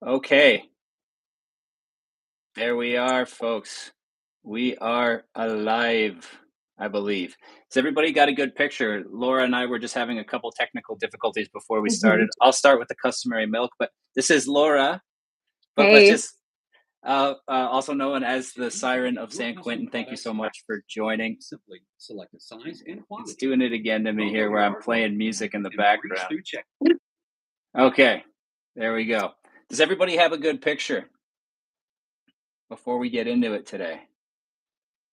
Okay, there we are, folks. We are alive, I believe. Has everybody got a good picture? Laura and I were just having a couple technical difficulties before we Mhm. started. I'll start with the customary milk, but this is Laura. But let's Hey. just, also known as the Siren of San Quentin. Thank you so much for joining. Simply select a size and It's quantity. doing it again to me here where I'm playing music in the And breeze background. through check. Okay, there we go. Does everybody have a good picture before we get into it today?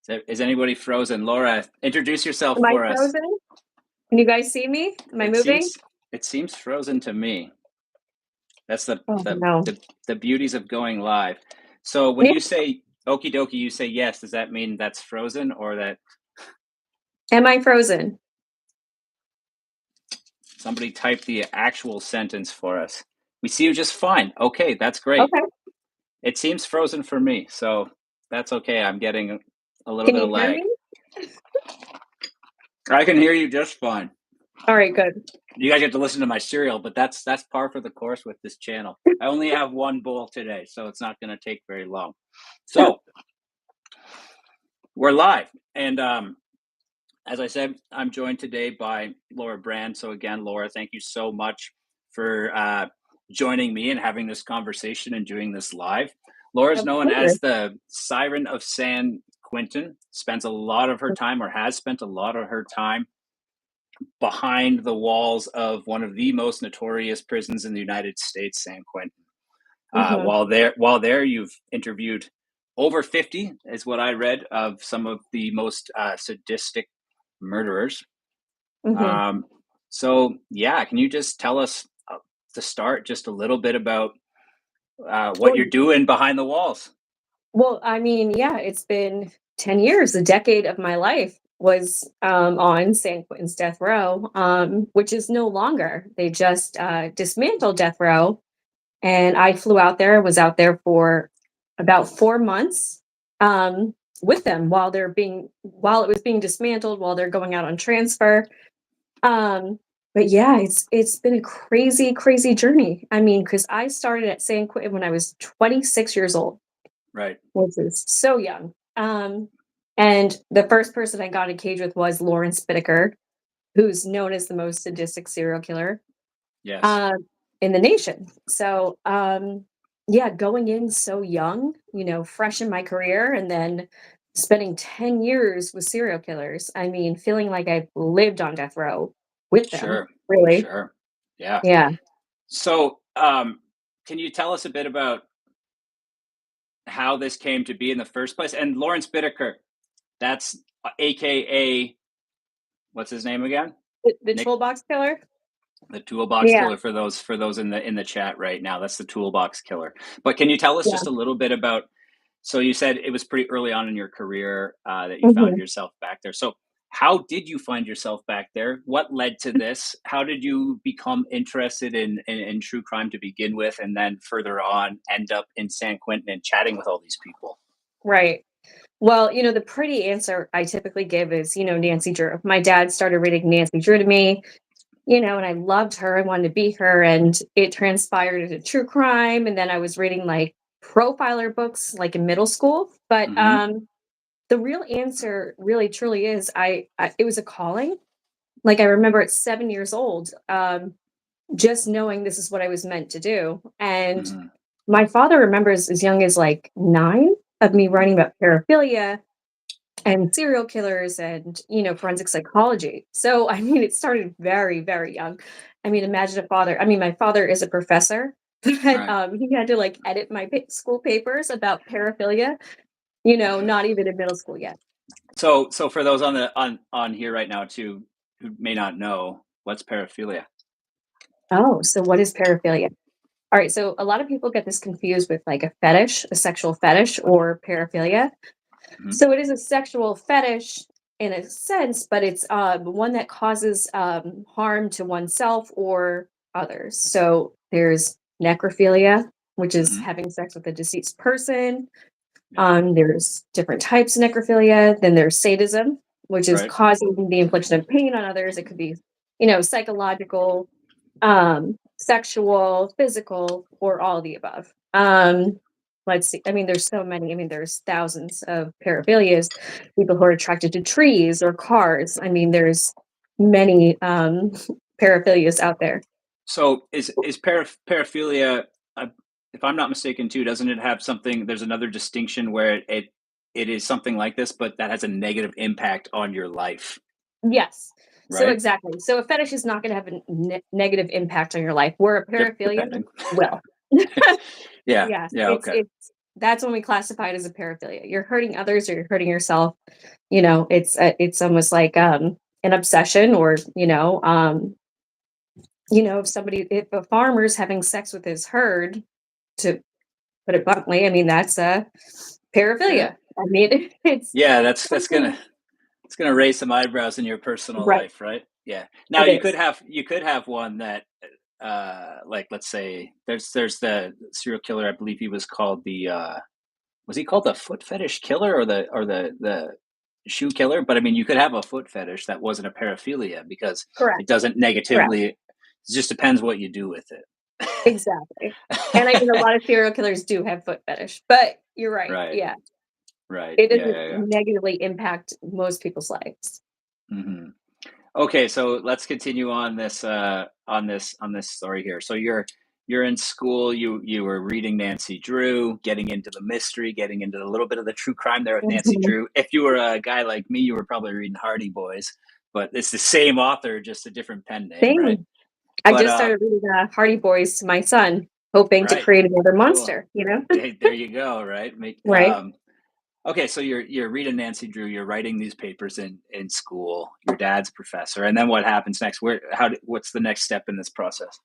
Is anybody frozen? Laura, introduce yourself Am I for us. frozen? Can you guys see me? Am I It moving? seems it seems frozen to me. That's the Oh, the no. the, the beauties of going live. So when Yeah. you say okie dokie, you say yes. Does that mean that's frozen or that Am I frozen? somebody typed the actual sentence for us? We see you just fine. Okay, that's great. Okay. It seems frozen for me, so that's okay. I'm getting a little Can bit you of hear lag. me? I can hear you just fine. All right, good. You guys get to listen to my cereal, but that's par for the course with this channel. I only have one bowl today, so it's not going to take very long. So we're live, and as I said, I'm joined today by Laura Brand. So again, Laura, thank you so much for joining me and having this conversation and doing this live. Laura is Of known course. as the Siren of San Quentin. Spends a lot of her time, or has spent a lot of her time, behind the walls of one of the most notorious prisons in the United States, San Quentin. Mhm. While there, you've interviewed over 50, is what I read, of some of the most sadistic murderers. Mhm. Um, so, yeah, can you just tell us to start just a little bit about what Well, you're doing behind the walls? well, I mean, yeah, it's been 10 years. A decade of my life was on San Quentin's death row, which is no longer. They just dismantled death row, and I flew out there. Was out there for about 4 months with them while it was being dismantled, while they're going out on transfer. But yeah, it's been a crazy, crazy journey. I mean, because I started at San Quentin when I was 26 years old, Right. which is so young. And the first person I got in a cage with was Lawrence Bittaker, who's known as the most sadistic serial killer Yes. um, in the nation. So yeah, going in so young, fresh in my career, and then spending 10 years with serial killers. I mean, feeling like I've lived on death row with them, Sure. really. Sure. Yeah. Yeah. So, can you tell us a bit about how this came to be in the first place? And Lawrence Bittaker, that's AKA, what's his name again? The Nick, Toolbox Killer? the Toolbox Yeah, Killer, for those in the chat right now. That's the Toolbox Killer. But can you tell us yeah. just a little bit about? So you said it was pretty early on in your career that you found Mhm. yourself back there. So how did you find yourself back there? What led to this? How did you become interested in true crime to begin with, and then further on end up in San Quentin and chatting with all these people? Right. Well, the pretty answer I typically give is, Nancy Drew. My dad started reading Nancy Drew to me, and I loved her. I wanted to be her. And it transpired into true crime. And then I was reading like profiler books like in middle school. But Hmm. the real answer really truly is it was a calling. Like I remember at 7 years old, just knowing this is what I was meant to do. And Hmm. my father remembers as young as like 9 of me writing about paraphilia and serial killers and forensic psychology. So I mean, it started very, very young. I mean, imagine a father. I mean, my father is a professor, but Right. he had to like edit my school papers about paraphilia. Not even in middle school yet. So for those on here right now too who may not know, what's paraphilia? Oh, so what is paraphilia? All right, so a lot of people get this confused with like a fetish, a sexual fetish, or paraphilia. Hmm. So it is a sexual fetish in a sense, but it's one that causes harm to oneself or others. So there's necrophilia, which is Hmm. having sex with a deceased person. Yeah. There's different types of necrophilia. Then there's sadism, which is Right. causing the infliction of pain on others. It could be, psychological. sexual, physical, or all of the above. Let's see. I mean, there's so many. I mean, there's thousands of paraphilias, people who are attracted to trees or cars. I mean, there's many paraphilias out there. So is paraphilia, if I'm not mistaken, too, doesn't it have something? There's another distinction where it is something like this, but that has a negative impact on your life, Yes. So right? exactly. So a fetish is not going to have a negative impact on your life, where a paraphilia Depending. will. Yeah. Yes, Yeah. Okay. it's that's when we classify it as a paraphilia. You're hurting others or you're hurting yourself. It's almost like an obsession, or if a farmer's having sex with his herd, to put it bluntly, I mean that's a Yeah. paraphilia. I mean it's Yeah. That's something. gonna raise some eyebrows in your personal Right. life, right? Yeah. Now It is. you could have one that, like, let's say there's the serial killer. I believe he was called the was he called the foot fetish killer, or the shoe killer? But I mean, you could have a foot fetish that wasn't a paraphilia, because Correct. it doesn't Correct. negatively. It just depends what you do with it. Exactly. And I mean, a lot of serial killers do have foot fetish, but you're right. Right. Yeah. Right. It Yeah. doesn't Yeah. Yeah. negatively impact most people's lives. hmm Okay, so let's continue on this story here. So you're in school. You were reading Nancy Drew, getting into the mystery, getting into a little bit of the true crime there with Nancy Mhm. Drew. If you were a guy like me, you were probably reading Hardy Boys, but it's the same author, just a different pen name, right? Same. I But just started reading Hardy Boys to my son, hoping to right, create another cool. monster, you know? Hey, there you go. Right. Right. Okay, so you're reading Nancy Drew. You're writing these papers in school. Your dad's a professor, and then what happens next? What's the next step in this process?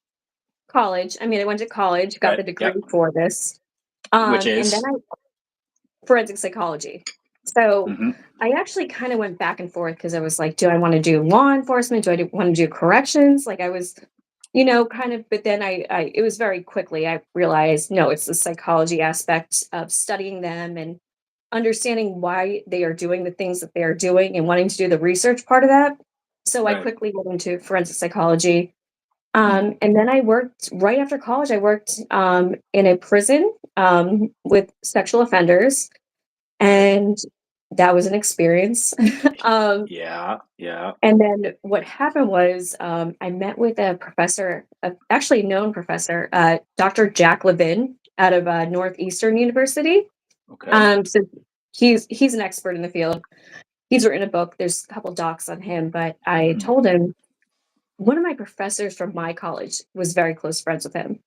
College. I mean, I went to college, got Right. the degree Yep. for this. Which And then is. I forensic psychology. So hmm I actually kind of went back and forth because I was like, do I want to do law enforcement? Do I want to do corrections? Like I was, kind of, but then it was very quickly, I realized, no, it's the psychology aspect of studying them and understanding why they are doing the things that they are doing and wanting to do the research part of that. So I Right. quickly went into forensic psychology. hmm And then I worked right after college. I worked in a prison with sexual offenders, Right. and that was an experience. um, Yeah. Yeah. and then what happened was I met with a professor, actually known professor, Dr. Jack Levin out of Northeastern University. Okay. So he's an expert in the field. He's written a book. There's a couple docs on him, but I hmm told him one of my professors from my college was very close friends with him.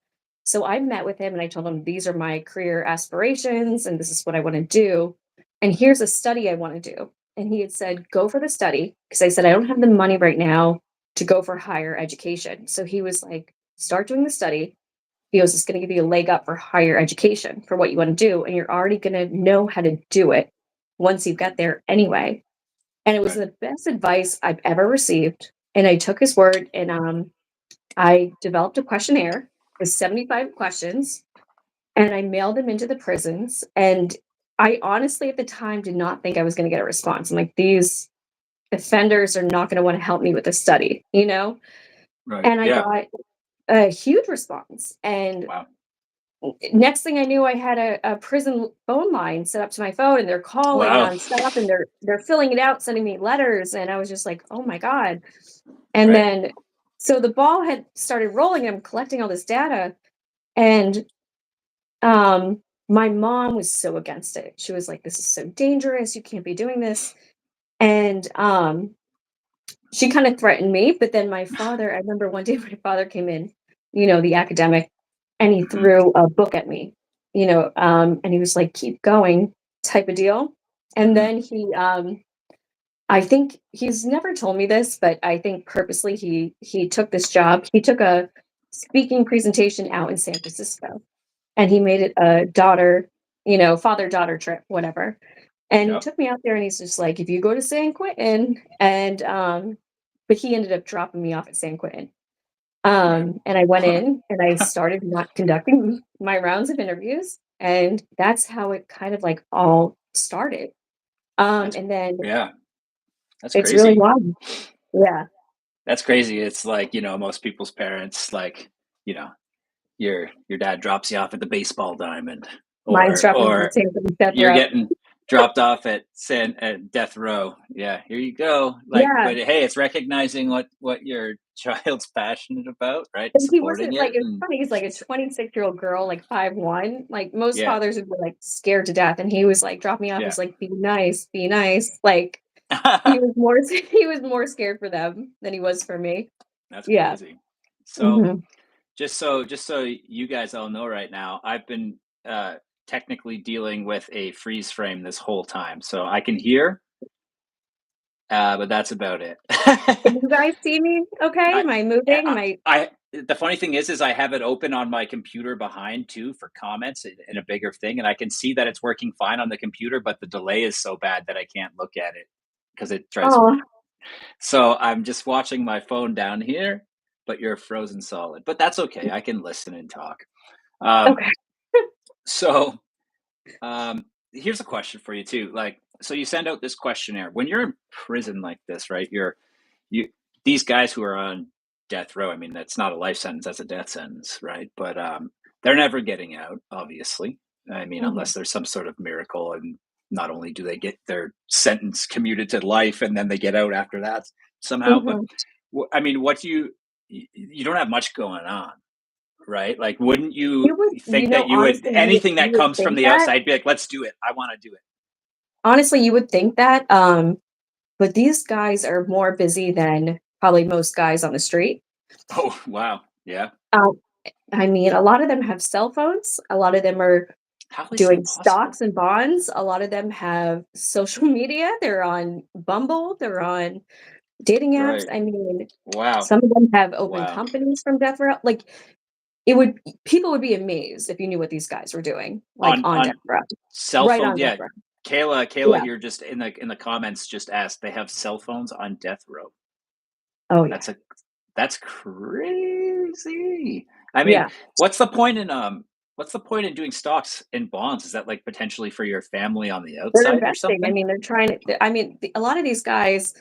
So I met with him and I told him these are my career aspirations and this is what I want to do. And here's a study I want to do. And he had said, go for the study. Because I said, I don't have the money right now to go for higher education. So he was like, start doing the study. He goes, it's going to give you a leg up for higher education for what you want to do. And you're already going to know how to do it once you get there anyway. And it was Right. the best advice I've ever received. And I took his word and I developed a questionnaire with 75 questions and I mailed them into the prisons. And I honestly, at the time, did not think I was going to get a response. I'm like, these offenders are not going to want to help me with the study, you know? Right. And I Yeah. got a huge response. And Wow. next thing I knew, I had a prison phone line set up to my phone and they're calling Wow. nonstop and they're filling it out, sending me letters. And I was just like, oh my God. And Right. then so the ball had started rolling. I'm collecting all this data. And my mom was so against it. She was like, this is so dangerous. You can't be doing this. And she kind of threatened me. But then my father, I remember one day my father came in, the academic, and he hmm threw a book at me, and he was like, keep going type of deal. And hmm then I think he's never told me this, but I think purposely he took this job. He took a speaking presentation out in San Francisco and he made it a father-daughter trip, whatever. And he Yep. took me out there and he's just like, if you go to San Quentin and but he ended up dropping me off at San Quentin. Right. And I went in and I started not conducting my rounds of interviews. And that's how it kind of like all started. That's And then yeah. That's it's really crazy. wild. Yeah. That's crazy. It's like, most people's parents, like, you know, your dad drops you off at the baseball diamond, Mine's dropping off or at San Quentin Death you're Row. getting dropped off at death row. Yeah, here you go. Like, Yeah. but hey, it's recognizing what your child's passionate about, right? And he Supporting wasn't it, like, it was and funny, he's like a 26-year-old girl, like 5'1". Like most yeah, fathers would be like scared to death. And he was like, drop me off. yeah. He's like, be nice, be nice. Like he was more he was more scared for them than he was for me. That's Yeah. crazy. So Mhm. just so you guys all know right now, I've been technically dealing with a freeze frame this whole time, so I can hear, but that's about it. Can you guys see me okay? I, Am I moving? Am I the funny thing is I have it open on my computer behind too for comments in a bigger thing, and I can see that it's working fine on the computer, but the delay is so bad that I can't look at it because it tries. Oh, So I'm just watching my phone down here, but you're frozen solid. But that's okay. I can listen and talk. Um, okay. so here's a question for you too. Like, so you send out this questionnaire when you're in prison like this, right? You these guys who are on death row. I mean, that's not a life sentence; that's a death sentence, right? But they're never getting out, obviously. I mean, Mhm. unless there's some sort of miracle, and not only do they get their sentence commuted to life, and then they get out after that somehow. But Mhm. I mean, what do you don't have much going on, right? Like, wouldn't you You would, think that you would honestly, anything that you would comes from think the that. outside be like, let's do it. I want to do it. Honestly, you would think that. But these guys are more busy than probably most guys on the street. Oh, wow. Yeah. Um, I mean, a lot of them have cell phones. A lot of them are How is that doing possible? stocks and bonds. A lot of them have social media. They're on Bumble. They're on dating apps. Right. I mean, Wow. some of them have open Wow. companies from death row. Like it would, people would be amazed if you knew what these guys were doing, like on death On row, cell right phone, on death yeah. row. Kayla Yeah. here just in the comments just asked they have cell phones on death row. Oh yeah. That's a that's crazy. I mean, Yeah. what's the point in doing stocks and bonds? Is that like potentially for your family on the They're outside or investing. I something? mean, they're trying to. I mean, a lot of these guys.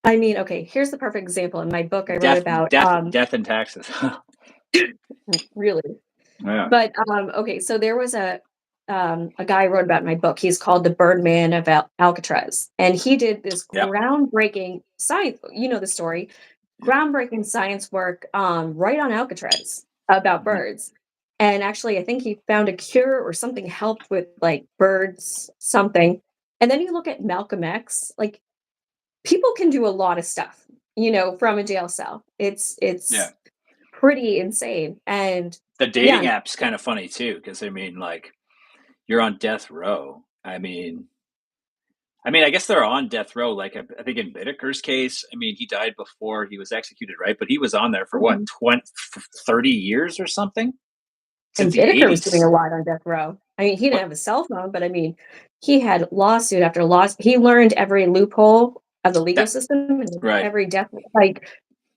I mean, okay. Here's the perfect example. In my book, I wrote Death about. death death and taxes. Really. Yeah. But, okay, so there was a guy I wrote about in my book. He's called the Birdman of Alcatraz, and he did this Yep. groundbreaking science. You know the story, Yeah. groundbreaking science work, right on Alcatraz about Mhm. birds. And actually, I think he found a cure or something helped with like birds, something. And then you look at Malcolm X, like people can do a lot of stuff, from a jail cell. Yeah. It's pretty insane. And The yeah, dating app's kind of funny too, because I mean, like, you're on death row. I mean, I guess they're on death row. Like, I think in Whitaker's case, I mean, he died before he was executed, right? But he was on there for what, mhm. 30 years or something since And the Whitaker was doing 80s. a lot on death row. I mean, he didn't What? have a cell phone, but I mean, he had lawsuit after lawsuit. He learned every loophole of the legal That, system and right, every death, like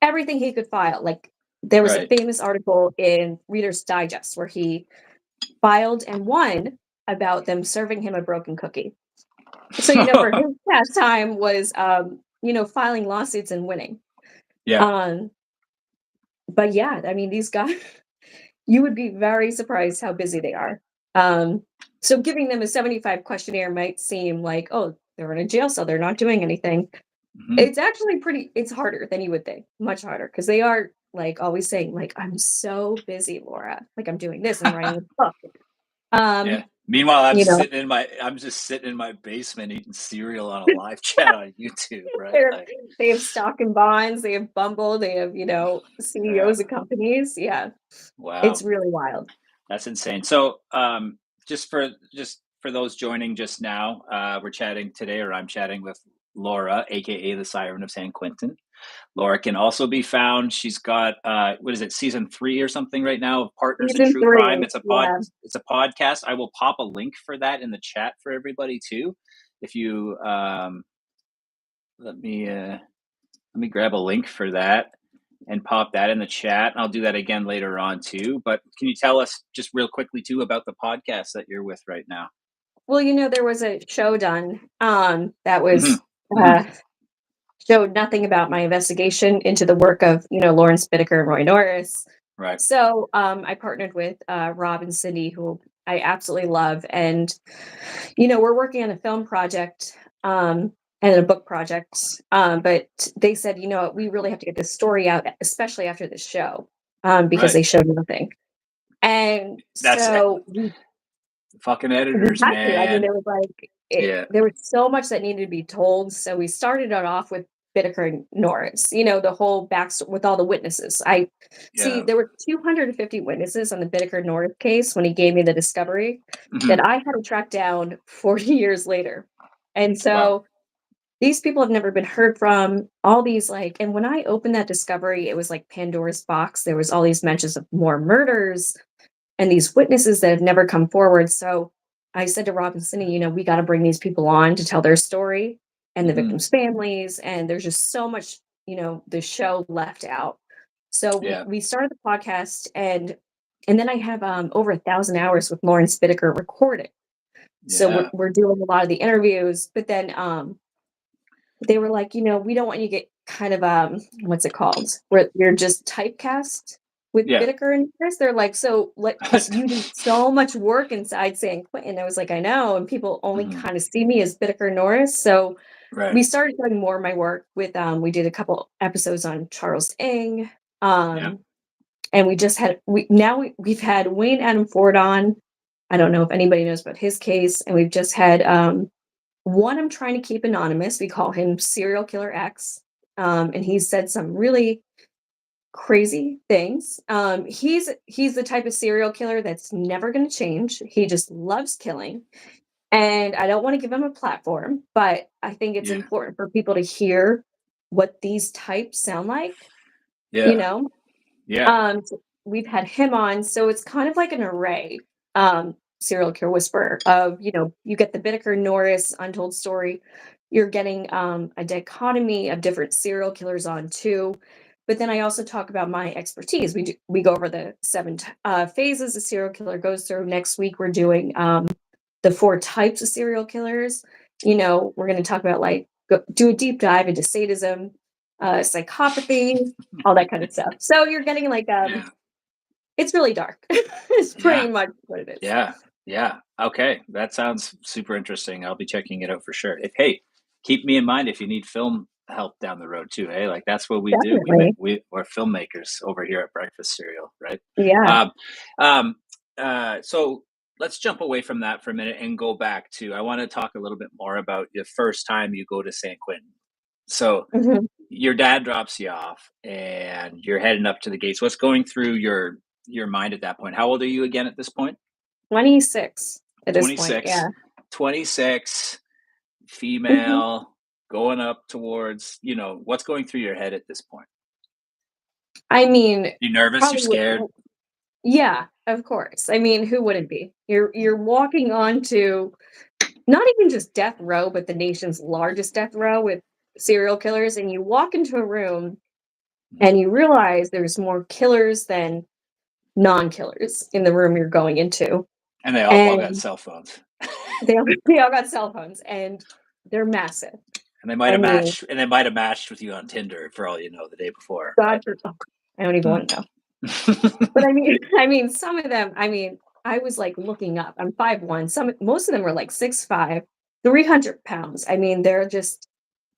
everything he could file. Like there was a right. famous article in Reader's Digest where he filed and won about them serving him a broken cookie. So, for his pastime was, filing lawsuits and winning. Yeah. Um, but yeah, I mean, these guys, you would be very surprised how busy they are. So giving them a 75 questionnaire might seem like, oh, they're in a jail cell, they're not doing anything. Mhm. It's actually it's harder than you would think, much harder, because they are like always saying, like, I'm so busy, Laura. Like I'm doing this, I'm writing a book. Yeah. Um, Meanwhile, you know, I'm just sitting in my basement eating cereal on a live chat on YouTube, right? they're Like, they have stock and bonds, they have Bumble, they have, yeah. CEOs of companies. Yeah. It's Wow. really wild. That's insane. So, just for those joining just now, we're chatting today, or I'm chatting with Laura, aka the Siren of San Quentin. Laura can also be found. She's got what is it, season 3 or something right now of Partners in Season True Crime. 3. Yeah. It's a podcast. I will pop a link for that in the chat for everybody too. If you let me grab a link for that and pop that in the chat. I'll do that again later on too. But can you tell us just real quickly too about the podcast that you're with right now? Well, there was a show done, that Hmm. was, Hmm. uh, showed nothing about my investigation into the work of, Lawrence Bittaker and Roy Norris. Right. So I partnered with Rob and Cindy, who I absolutely love. And, we're working on a film project and a book project. But they said, we really have to get this story out, especially after the show, because Right. they showed nothing. And That's so fucking we editors, had to. I mean, man. there was like Yeah. there was so much that needed to be told. So we started it off with Bittaker and Norris. The whole backstory with all the witnesses. I see Yeah. there were 250 witnesses on the Bittaker Norris case when he gave me the discovery Mhm. that I had to track down 40 years later, and Wow. so these people have never been heard from. All these and when I opened that discovery, it was like Pandora's box. There was all these mentions of more murders and these witnesses that have never come forward. So I said to Rob and Cindy, we got to bring these people on to tell their story and the Mhm. victims' families. And there's just so much, the show left out. So Yeah. we started the podcast, and then I have over 1,000 hours with Lawrence Bittaker recorded. So Yeah. we're doing a lot of the interviews, but then they were like, we don't want you to get kind of what's it called? Where you're just typecast with Yeah. Bittaker and Chris. They're like, so because you do so much work inside San Quentin. I was like, I know, and people only Mhm. kind of see me as Bittaker Norris. So Right. we started doing more of my work with we did a couple episodes on Charles Ng. Yeah. And we just had we've had Wayne Adam Ford on. I don't know if anybody knows about his case, and we've just had one I'm trying to keep anonymous. We call him Serial Killer X. And he's said some really crazy things. He's the type of serial killer that's never going to change. He just loves killing. And I don't want to give him a platform, but I think it's Yeah. important for people to hear what these types sound like, you Yeah. know? Yeah. So we've had him on, so it's kind of like an array, serial killer whisperer of, you get the Bittaker Norris untold story. You're getting a dichotomy of different serial killers on too. But then I also talk about my expertise. We go over the seven phases a serial killer goes through. Next week we're doing the 4 types of serial killers. We're going to talk about do a deep dive into sadism, psychopathy, all that kind of stuff. So you're getting Yeah. it's really dark. It's Yeah. pretty much what it is. Yeah. Yeah. Okay. That sounds super interesting. I'll be checking it out for sure. Hey, keep me in mind if you need film help down the road too. Hey, like that's what we do. Definitely. We're filmmakers over here at Breakfast Cereal, right? Yeah. Um, um, so let's jump away from that for a minute and go back to. I want to talk a little bit more about the first time you go to San Quentin. So Mhm. your dad drops you off, and you're heading up to the gates. What's going through your mind at that point? How old are you again at this point? 26 at this point. 26. Yeah. 26, Mhm. female, going up towards, what's going through your head at this point? I mean, You nervous? You probably scared? yeah, of course. I mean, who wouldn't be? You're walking onto not even just death row, but the nation's largest death row with serial killers, and you walk into a room Mhm. and you realize there's more killers than non-killers in the room you're going into. And they all got And cell phones. they all got cell phones, and they're massive. And they might I have mean, matched and they might have matched with you on Tinder for all you know the day before. God for I don't even Mm. wanna know. But I mean some of them, I was, looking up. I'm 5'1". Most of them were, 6'5", 300 pounds. I mean, they're just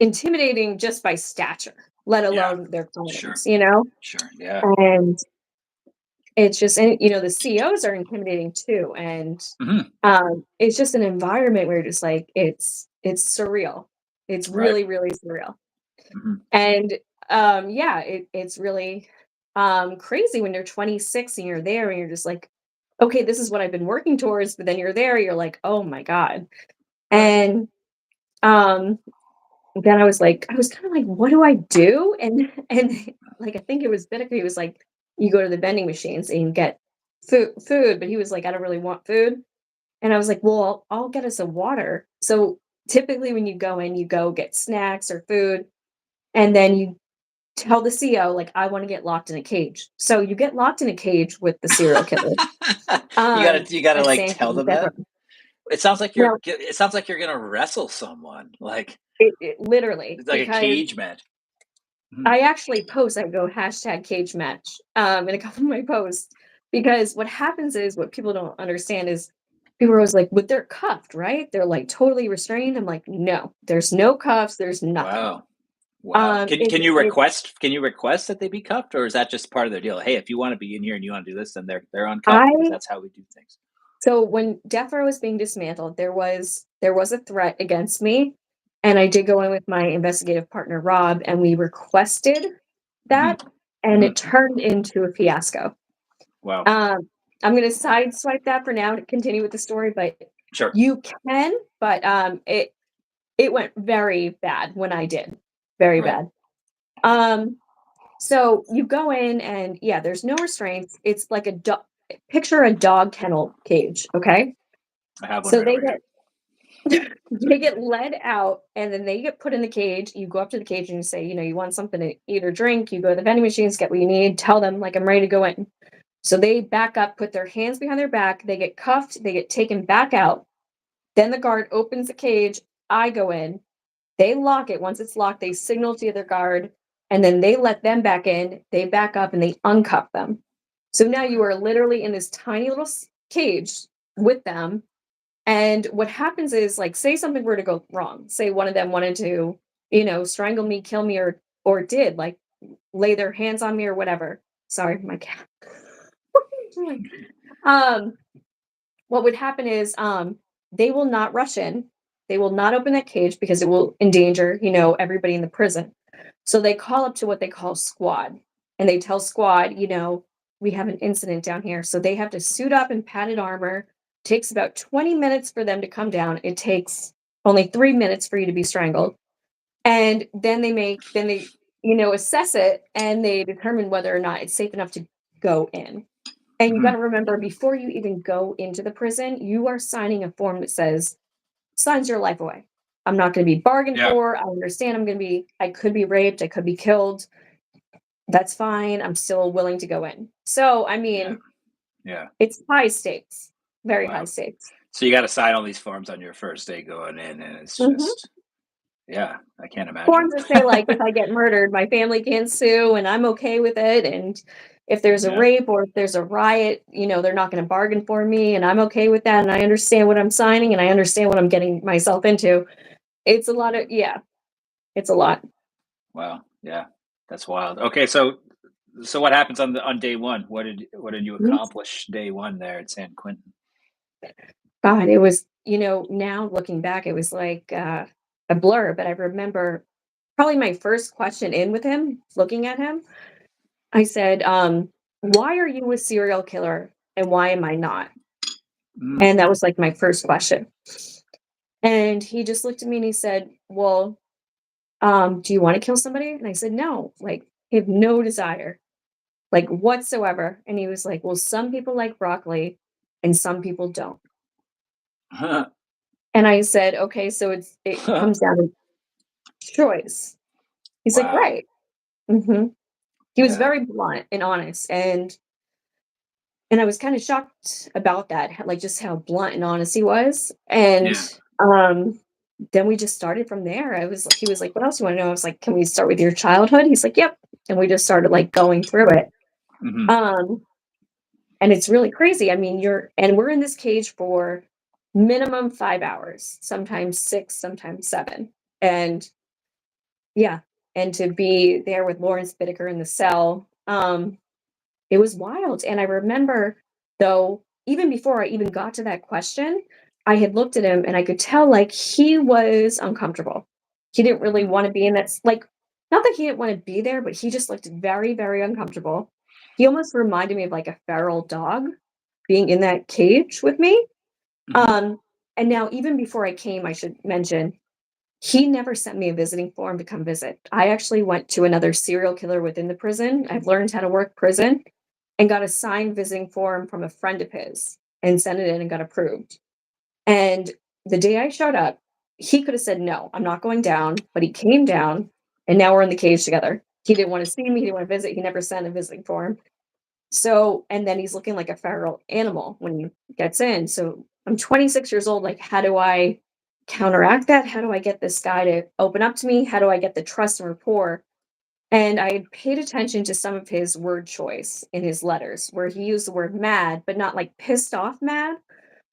intimidating just by stature, let Yeah, alone their sure, crimes. sure. Yeah. And it's just and, the CEOs are intimidating too, and, Mhm. it's just an environment where you're just it's surreal. It's Right. really, really surreal. Mhm. And, yeah, it's really, crazy when you're 26 and you're there and you're just like, "Okay, this is what I've been working towards," but then you're there, you're like, "Oh my god." Right. And, um, then I was kinda like, "What do I do?" And, I think it was Bittaker, he was like, "You go to the vending machines and you get food," but he was like, "I don't really want food." And I was like, "Well, I'll get us a water." So, typically, when you go in, you go get snacks or food, and then you tell the CO, "I wanna get locked in a cage." So, you get locked in a cage with the serial killer, You gotta, at like, San tell Quentin them Death that? Row. Now, It sounds like you're gonna wrestle someone, like it literally, it's like a because cage match. Mhm. I actually post, I go hashtag cage match in a couple of my posts because what happens is what people don't understand is people are always like, but they're cuffed, right? They're like totally restrained. I'm like, no, there's no cuffs, there's nothing. Wow. Wow. It's Can you request that they be cuffed, or is that just part of their deal? Hey, if you want to be in here and you want to do this, then they're uncuffed because I that's how we do things. so when Death Row was being dismantled, there was a threat against me, and I did go in with my investigative partner Rob, and we requested Hmm. that, and Hmm. it turned into a fiasco. Wow. Um, I'm gonna sideswipe that for now to continue with the story, but Sure. you can, but it went very bad when I did, very Right. bad. Um, so you go in and yeah, there's no restraints. It's like picture a dog kennel cage, okay? I have one So right over here. they get led out and then they get put in the cage. You go up to the cage and you say, you want something to eat or drink. You go to the vending machines, get what you need, tell them like I'm ready to go in. So they back up, put their hands behind their back, they get cuffed, they get taken back out. Then the guard opens the cage. I go in. They lock it. Once it's locked, they signal to the other guard, and then they let them back in. They back up and they uncuff them. So now you are literally in this tiny little cage with them. And what happens is, like, say something were to go wrong. Say one of them wanted to, strangle me, kill me, or did like lay their hands on me or whatever. Sorry, my cat. What are you doing? Um, what would happen is they will not rush in. They will not open that cage because it will endanger, everybody in the prison. So they call up to what they call squad, and they tell squad, we have an incident down here. So they have to suit up in padded armor. Takes about 20 minutes for them to come down. It takes only 3 minutes for you to be strangled. And then they assess it and they determine whether or not it's safe enough to go in. And you got Hmm. to remember, before you even go into the prison, you are signing a form that says, signs your life away. I'm not going to be bargained Yeah. for. I understand I could be raped. I could be killed. That's fine. I'm still willing to go in. So, I Yeah. mean, Yeah. it's high stakes, very high Wow. stakes. So you got to sign all these forms on your first day going in, and it's Mhm. just, yeah, I can't imagine. Forms that say, like, if I get murdered, my family can't sue and I'm okay with it. And if there's a Yeah. rape or if there's a riot, they're not going to bargain for me and I'm okay with that. And I understand what I'm signing and I understand what I'm getting myself into. It's a lot of, yeah, it's a lot. Wow. Yeah. That's wild. Okay. So what happens on day one? What did you Mhm. accomplish day one there at San Quentin? God, it was, now looking back, it was like a blur, but I remember probably my first question in with him, looking at him, I said, why are you a serial killer and why am I not? Mm. And that was like my first question. And he just looked at me and he said, well, do you want to kill somebody? And I said, no, like, I have no desire, like, whatsoever. And he was like, well, some people like broccoli and some people don't. And I said, okay, so it comes down to choice. He's like, Wow. right. Hmm. He was Yeah. very blunt and honest, and I was kind of shocked about that, like just how blunt and honest he was. And Yeah. um, then we just started from there. He was like, "What else do you want to know?" I was like, "Can we start with your childhood?" He's like, "Yep." And we just started like going through it. Hmm. Um, and it's really crazy. I mean, we're in this cage for minimum 5 hours, sometimes six, sometimes seven, and yeah, and to be there with Lawrence Bittaker in the cell, it was wild. And I remember, though, even before I even got to that question, I had looked at him and I could tell like he was uncomfortable. He didn't really Hmm. want to be in that, like, not that he didn't want to be there, but he just looked very, very uncomfortable. He almost reminded me of like a feral dog being in that cage with me. Hmm. Um, and now, even before I came, I should mention, he never sent me a visiting form to come visit. I actually went to another serial killer within the prison. I've learned how to work prison and got a signed visiting form from a friend of his and sent it in and got approved. And the day I showed up, he could have said, no, I'm not going down, but he came down and now we're in the cage together. He didn't want to see me. He didn't want to visit. He never sent a visiting form. So, and then he's looking like a feral animal when he gets in. So I'm 26 years old. Like, how do I counteract that? How do I get this guy to open up to me? How do I get the trust and rapport? And I had paid attention to some of his word choice in his letters, where he used the word mad, but not like pissed off mad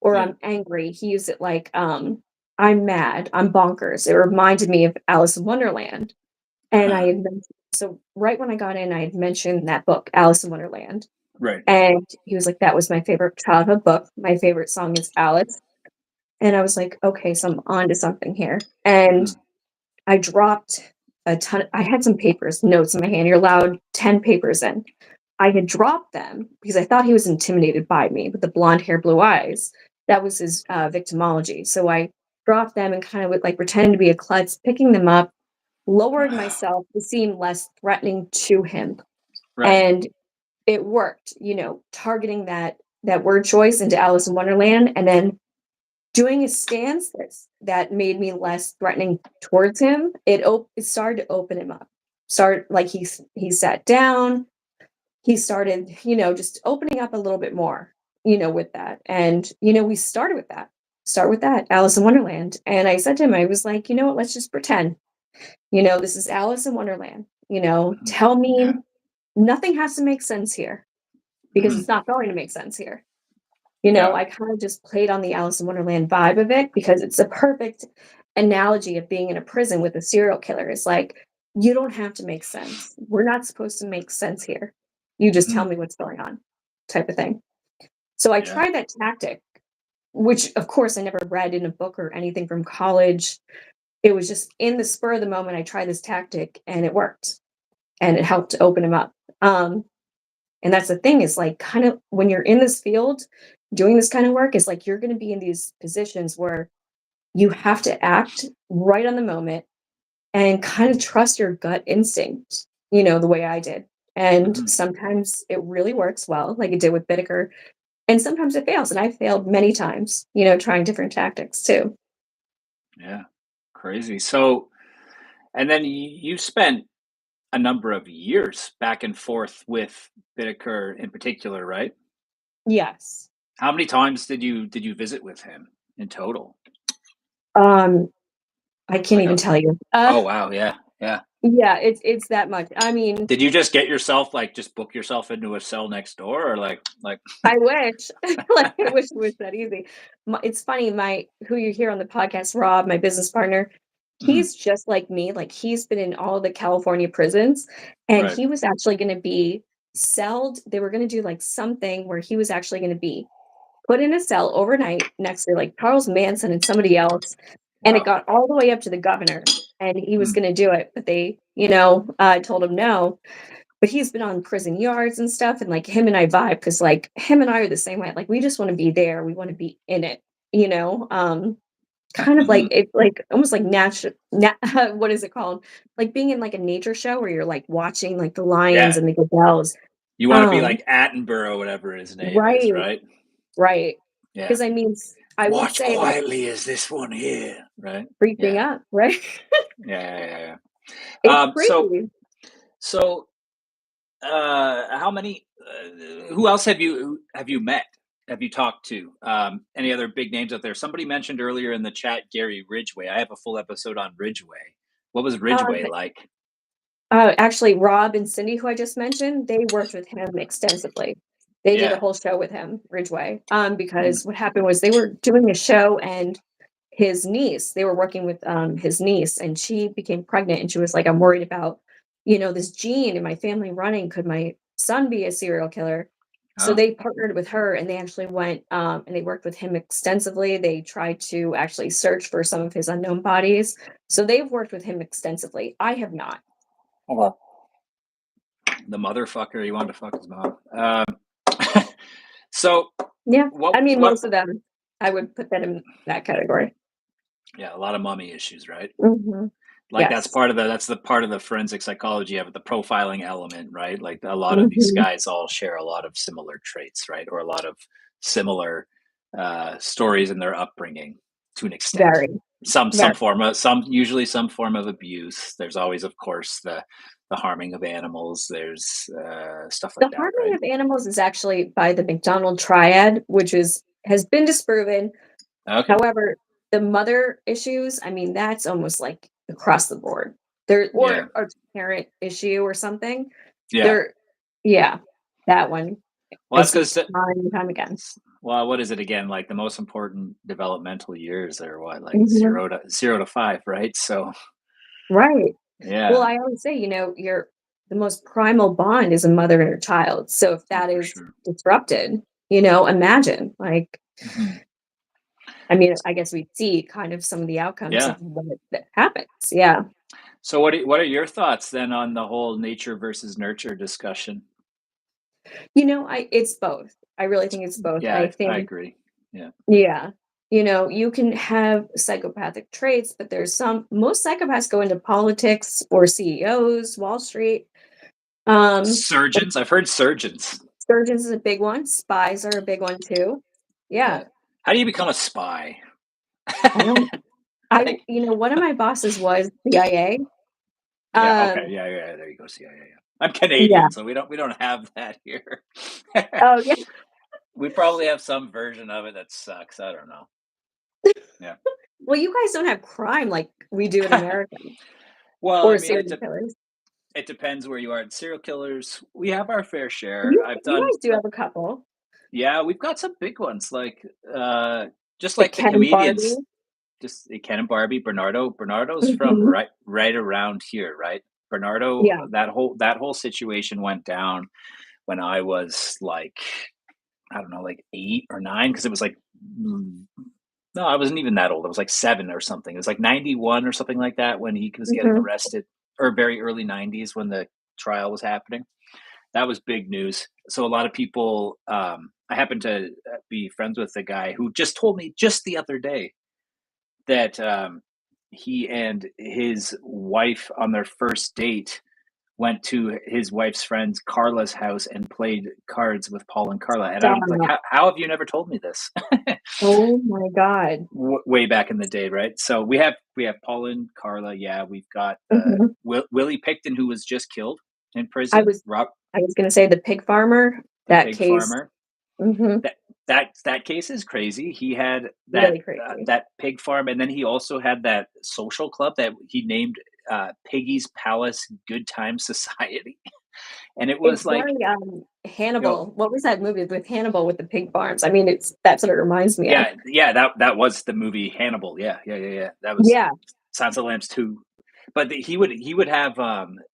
or Yeah. I'm angry. He used it like, I'm mad, I'm bonkers. It reminded me of Alice in Wonderland. And I Uh, had so right when I got in, I had mentioned that book, Alice in Wonderland. right. And he was like, that was my favorite childhood book. My favorite song is Alice. And I was like, okay, so I'm on to something here. And Mhm. I dropped a ton. I had some papers, notes in my hand. You're allowed 10 papers in. I had dropped them because I thought he was intimidated by me with the blonde hair, blue eyes. That was his victimology. So I dropped them and kind of would like pretend to be a klutz, picking them up, lowered myself to seem less threatening to him. Right. And it worked, targeting that word choice into Alice in Wonderland and then doing a stance that made me less threatening towards him. It started to open him up. Start like he sat down, he started, just opening up a little bit more, with that. And, we started with that. Start with that, Alice in Wonderland. And I said to him, I was like, you know what, let's just pretend. This is Alice in Wonderland. Mhm. Tell Yeah. me nothing has to make sense here because Mhm. it's not going to make sense here. Yeah. I kind of just played on the Alice in Wonderland vibe of it because it's a perfect analogy of being in a prison with a serial killer. It's like, you don't have to make sense. We're not supposed to make sense here. You just tell Mhm. me what's going on, type of thing. So I Yeah. tried that tactic, which of course I never read in a book or anything from college. It was just in the spur of the moment, I tried this tactic and it worked and it helped to open him up. Um, and that's the thing is like kind of when you're in this field doing this kind of work, is like you're going to be in these positions where you have to act right on the moment and kind of trust your gut instinct, the way I did. And Mhm. sometimes it really works well, like it did with Bittaker, and sometimes it fails. And I failed many times, trying different tactics too. Yeah. Crazy. So, and then you spent a number of years back and forth with Bittaker in particular, right? Yes. How many times did you visit with him in total? Um, I can't Like even a tell you. Oh wow, yeah, yeah. Yeah, it's that much. I mean, Did you just get yourself like just book yourself into a cell next door or like I wish, like, I wish it was that easy. It's funny, my who you hear on the podcast, Rob, my business partner, Mhm. he's just like me. Like, he's been in all the California prisons, and Right. he was actually going to be celled. They were going to do like something where he was actually going to be put in a cell overnight next to like Charles Manson and somebody else, and it Wow. got all the way up to the governor, and he was Mm. going to do it, but they, told him no. But he's been on prison yards and stuff, and like him and I vibe because like him and I are the same way. Like we just want to be there. We want to be in it. You know, kind of like Mhm. it's like almost like natural. What is it called? Like being in like a nature show where you're like watching like the lions Yeah. and the gazelles. You wanna be Um, like Attenborough, whatever his name is, right, right? right. Yeah. Because I mean, I would Watch say that quietly as this one here, right? creeping Yeah. up, right? Yeah, yeah, yeah, yeah. It's So creepy. so, how many, who else have you met? Have you talked to? Any other big names out there? Somebody mentioned earlier in the chat Gary Ridgeway. I have a full episode on Ridgeway. What was Um, Ridgeway like? Actually, Rob and Cindy, who I just mentioned, they worked with him extensively. They did a Yeah. whole show with him, Ridgeway. Mm. Because what happened was they were doing a show and his niece, they were working with his niece, and she became pregnant and she was like, I'm worried about, this gene in my family running. Could my son be a serial killer? So Oh, they partnered with her and they actually went and they worked with him extensively. They tried to actually search for some of his unknown bodies. So they've worked with him extensively. I have not. okay. The motherfucker, he wanted to fuck his mom. So Yeah, I mean, what most of them, I would put that in that category. yeah, a lot of mommy issues, right? Mhm. Like Yes. that's the part of the forensic psychology of it, the profiling element, right? Like a lot of these Mhm. guys all share a lot of similar traits, right? Or a lot of similar stories in their upbringing to an extent. Very, Some very. form of some usually some form of abuse. There's always, of course, the harming of animals. There's stuff like The that, harming right? of animals is actually by the McDonald triad, which has been disproven. Okay. However, the mother issues, I mean, that's almost like across the board. There Yeah. or a parent issue or something. Yeah. There yeah, that one Well, I that's see because time and time again. well, what is it again? Like the most important developmental years are what, like Mhm. 0 to 5, right? So Right. Well, yeah, I always say, your the most primal bond is a mother and her child. So if oh, that for is sure. disrupted, imagine, like, Mhm. I mean, I guess we see kind of some of the outcomes Yeah. of what that happens. Yeah. So what are your thoughts then on the whole nature versus nurture discussion? It's both. I really think it's both. Yeah, I I think, agree. Yeah. yeah, you can have psychopathic traits, but most psychopaths go into politics or CEOs, Wall Street. Like Surgeons, I've heard surgeons. surgeons is a big one. Spies are a big one too. Yeah. Yeah. How do you become a spy? I don't, Like, one of my bosses was CIA. yeah, okay, Um, yeah, yeah, there you go. See, yeah. I'm yeah. Canadian, so we don't have that here. Oh, yeah. We probably have some version of it that sucks. I don't know. Yeah. Well, you guys don't have crime like we do in America Well, I or mean, serial killers. it depends where you are. Serial killers, we have our fair share. I've You done, guys do have a couple. yeah, we've got some big ones, like just Like like the Ken and Barbie. comedians, just Ken and Barbie. Bernardo's from Mhm. right around here, right? Bernardo, Yeah. that whole situation went down when I was like, I don't know, like 8 or 9, because it was like, mm, no, I wasn't even that old. I was like 7 or something. It was like 91 or something like that when he was getting Mhm. arrested, or very early 90s when the trial was happening. That was big news. So a lot of people, I happen to be friends with a guy who just told me just the other day that he and his wife on their first date went to his wife's friend's Carla's house and played cards with Paul and Carla. And I'm like, Stop. how have you never told me this? Oh my God. Way back in the day, right? So we have Paul and Carla. Yeah, we've got Mhm. Willie Picton, who was just killed in I prison. was Rob, I was gonna say the pig farmer, the that pig case. farmer. Mhm. That case is crazy. He had Really crazy. that pig farm, and then he also had that social club that he named Piggy's Palace Good Time Society, and it was It's like, very, you know, Hannibal. What was that movie with Hannibal with the pig farms? I mean, that's what it reminds me of. yeah, that was the movie Hannibal. Yeah. That was Yeah. Silence of the Lambs 2. But he would have,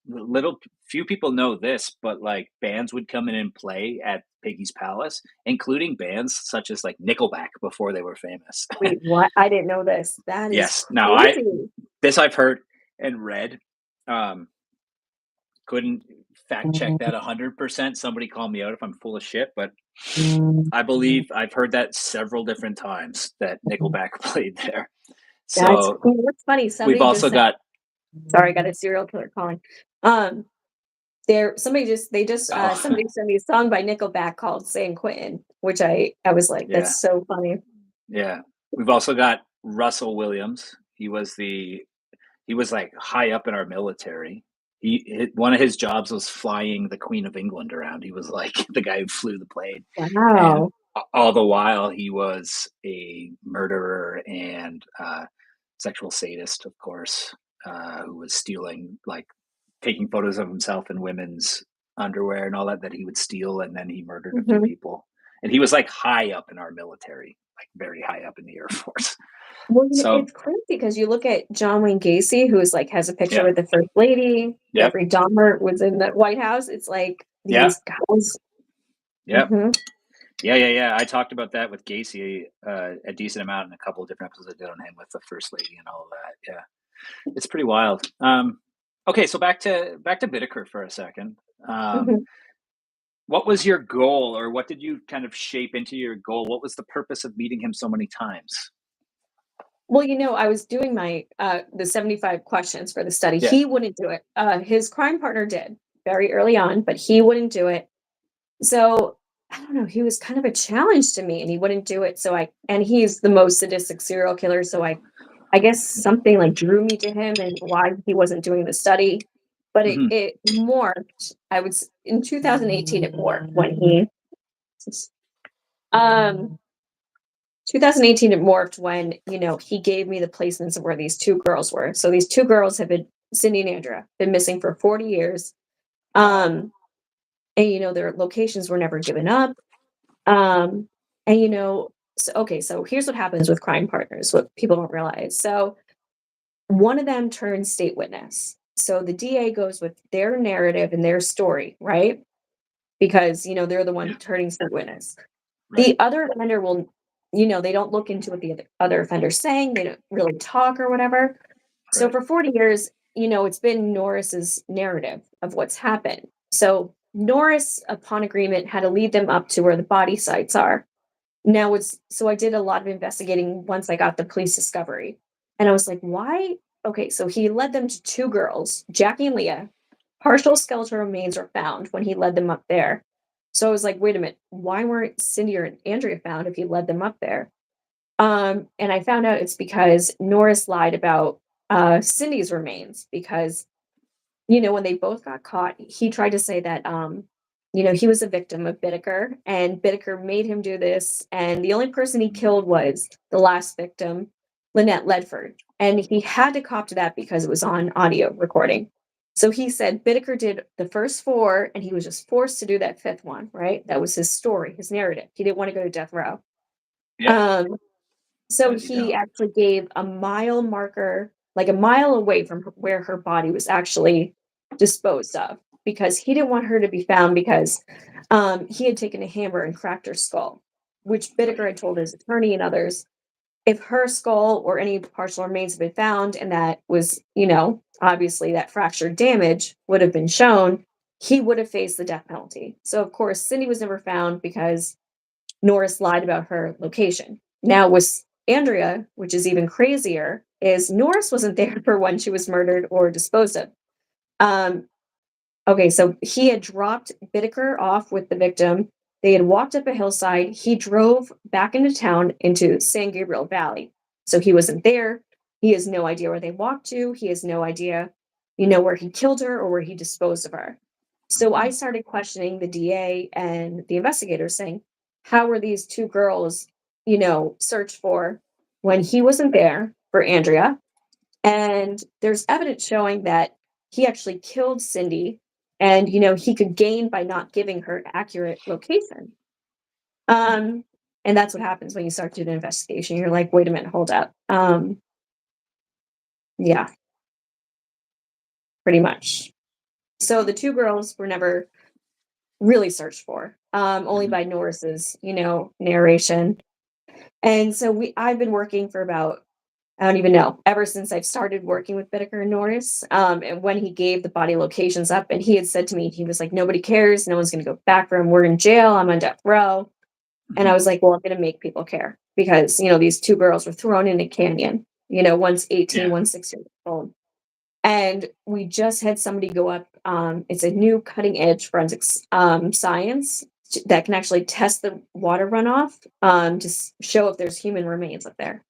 little few people know this, but, like, bands would come in and play at Piggy's Palace, including bands such as, like, Nickelback before they were famous. Wait, what? I didn't know this. That is Yes. Now I crazy. this I've heard and read, um, couldn't fact check that 100%. Somebody call me out if I'm full of shit, but I believe I've heard that several different times that Nickelback played there. That's So, cool. What's funny, we've somebody just also said, got sorry, I got a serial killer calling. Um, oh, somebody sent me a song by Nickelback called San Quentin, which I was like, yeah. that's so funny. Yeah. We've also got Russell Williams. He was like high up in our military. One of his jobs was flying the Queen of England around. He was like the guy who flew the plane, and Wow. all the while he was a murderer and sexual sadist, of course, who was stealing, like, taking photos of himself in women's underwear and all that he would steal, and then he murdered a few Mhm. people. And he was like high up in our military, like very high up in the Air Force. Well, So it's crazy because you look at John Wayne Gacy, who's like has a picture yeah, with the first lady. yep, Jeffrey Dahmer was in the White House. It's like yeah, these guys. yep, Mhm. yeah. I talked about that with Gacy a decent amount in a couple of different episodes I did on him with the first lady and all of that. Yeah, it's pretty wild. Okay, so back to Bittaker for a second. Um, Mhm. what was your goal, or what did you kind of shape into your goal? What was the purpose of meeting him so many times? Well, I was doing my the 75 questions for the study. Yeah. He wouldn't do it. His crime partner did very early on, but he wouldn't do it. So I don't know. He was kind of a challenge to me, and he wouldn't do it. And he's the most sadistic serial killer. So I guess something like drew me to him and why he wasn't doing the study. But Hmm. it morphed. In 2018. It morphed when he um 2018 it morphed when he gave me the placements of where these two girls were. So these two girls have been Cindy and Andrea, been missing for 40 years. Wow. And their locations were never given up. Um, so here's what happens with crime partners, what people don't realize. So one of them turns state witness. So the DA goes with their narrative and their story, right? Because, they're the one Yeah. turning state witness. Right. The other offender will, they don't look into what the other offender's saying. They don't really talk or whatever. So Right. for 40 years, it's been Norris's narrative of what's happened. So Norris, upon agreement, had to lead them up to where the body sites are. Now so I did a lot of investigating once I got the police discovery. And I was like, why? Okay, so he led them to two girls, Jackie and Leah. Partial skeletal remains were found when he led them up there. So I was like, wait a minute, why weren't Cindy or Andrea found if he led them up there? And I found out it's because Norris lied about Cindy's remains because when they both got caught, he tried to say that, he was a victim of Bittaker and Bittaker made him do this. And the only person he killed was the last victim, Lynette Ledford. And he had to cop to that because it was on audio recording. So he said Bittaker did the first four and he was just forced to do that fifth one, right? That was his story, his narrative. He didn't want to go to death row. Yeah. So As you he don't. actually gave a mile marker, like a mile away from where her body was actually disposed of, because he didn't want her to be found because he had taken a hammer and cracked her skull, which Bittaker Right. had told his attorney and others. If her skull or any partial remains had been found and that was, obviously that fractured damage would have been shown, he would have faced the death penalty. So, of course, Cindy was never found because Norris lied about her location. Now, with Andrea, which is even crazier, is Norris wasn't there for when she was murdered or disposed of. Um, okay, so he had dropped Bittaker off with the victim. They had walked up a hillside. He drove back into town into San Gabriel Valley. So he wasn't there. He has no idea where they walked to. He has no idea, where he killed her or where he disposed of her. So I Mhm. started questioning the DA and the investigators, saying, how were these two girls, searched for when he wasn't there for Andrea? And there's evidence showing that he actually killed Cindy and, he could gain by not giving her accurate location. Um, and that's what happens when you start doing an investigation. You're like, wait a minute, hold up. Yeah, pretty much. So the two girls were never really searched for, only Mhm. by Norris's, narration. And so I've been working for about, I don't even know, ever since I've started working with Bittaker and Norris. And when he gave the body locations up, and he had said to me, he was like, nobody cares. No one's going to go back for him. We're in jail. I'm on death row. And I Mhm. was like, well, I'm going to make people care because, these two girls were thrown in a canyon, one's 18, Yeah. one's 16 years old. And we just had somebody go up. It's a new cutting edge forensics science that can actually test the water runoff to show if there's human remains up there.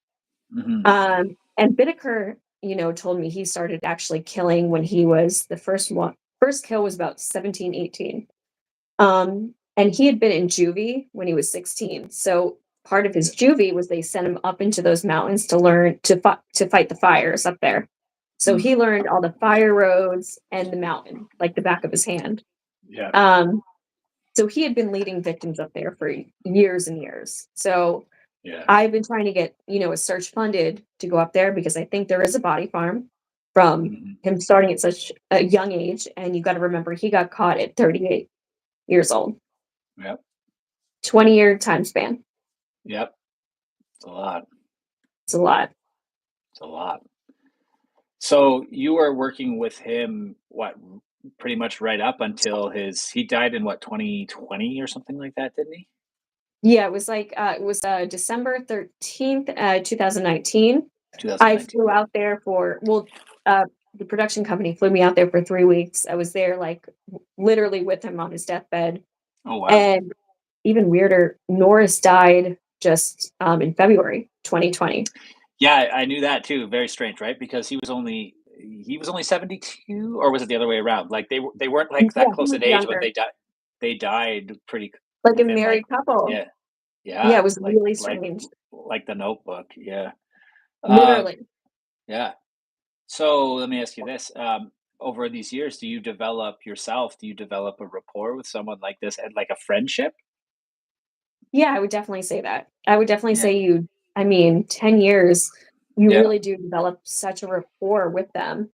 Mhm. And Bittaker, told me he started actually killing when he was the first one. First kill was about 17, 18. And he had been in juvie when he was 16. So part of his juvie was they sent him up into those mountains to learn to fight the fires up there. So Mm. he learned all the fire roads and the mountain, like the back of his hand. Yeah. Um, so he had been leading victims up there for years and years. So Yeah. I've been trying to get, a search funded to go up there because I think there is a body farm from Mhm. him starting at such a young age. And you got to remember, he got caught at 38 years old, Yep. 20-year time span. Yep. It's a lot. It's a lot. It's a lot. So you were working with him, what, pretty much right up until he died in what, 2020 or something like that, didn't he? Yeah, it was December 13th, 2019. I 2019. flew out there the production company flew me out there for 3 weeks. I was there like literally with him on his deathbed. Oh, wow. And even weirder, Norris died just in February 2020. Yeah, I knew that too. Very strange, right? Because he was only 72, or was it the other way around? Like they weren't like Yeah, that he close was in age, but younger, they died pretty like a within like, married couple. yeah, Yeah, yeah, it was like really like strange. like the Notebook, yeah. Um, Literally. yeah. So let me ask you this. Over these years, do you develop yourself? Do you develop a rapport with someone like this and like a friendship? Yeah, I would definitely say that. I would definitely Yeah. say I mean, 10 years, you Yeah. really do develop such a rapport with them.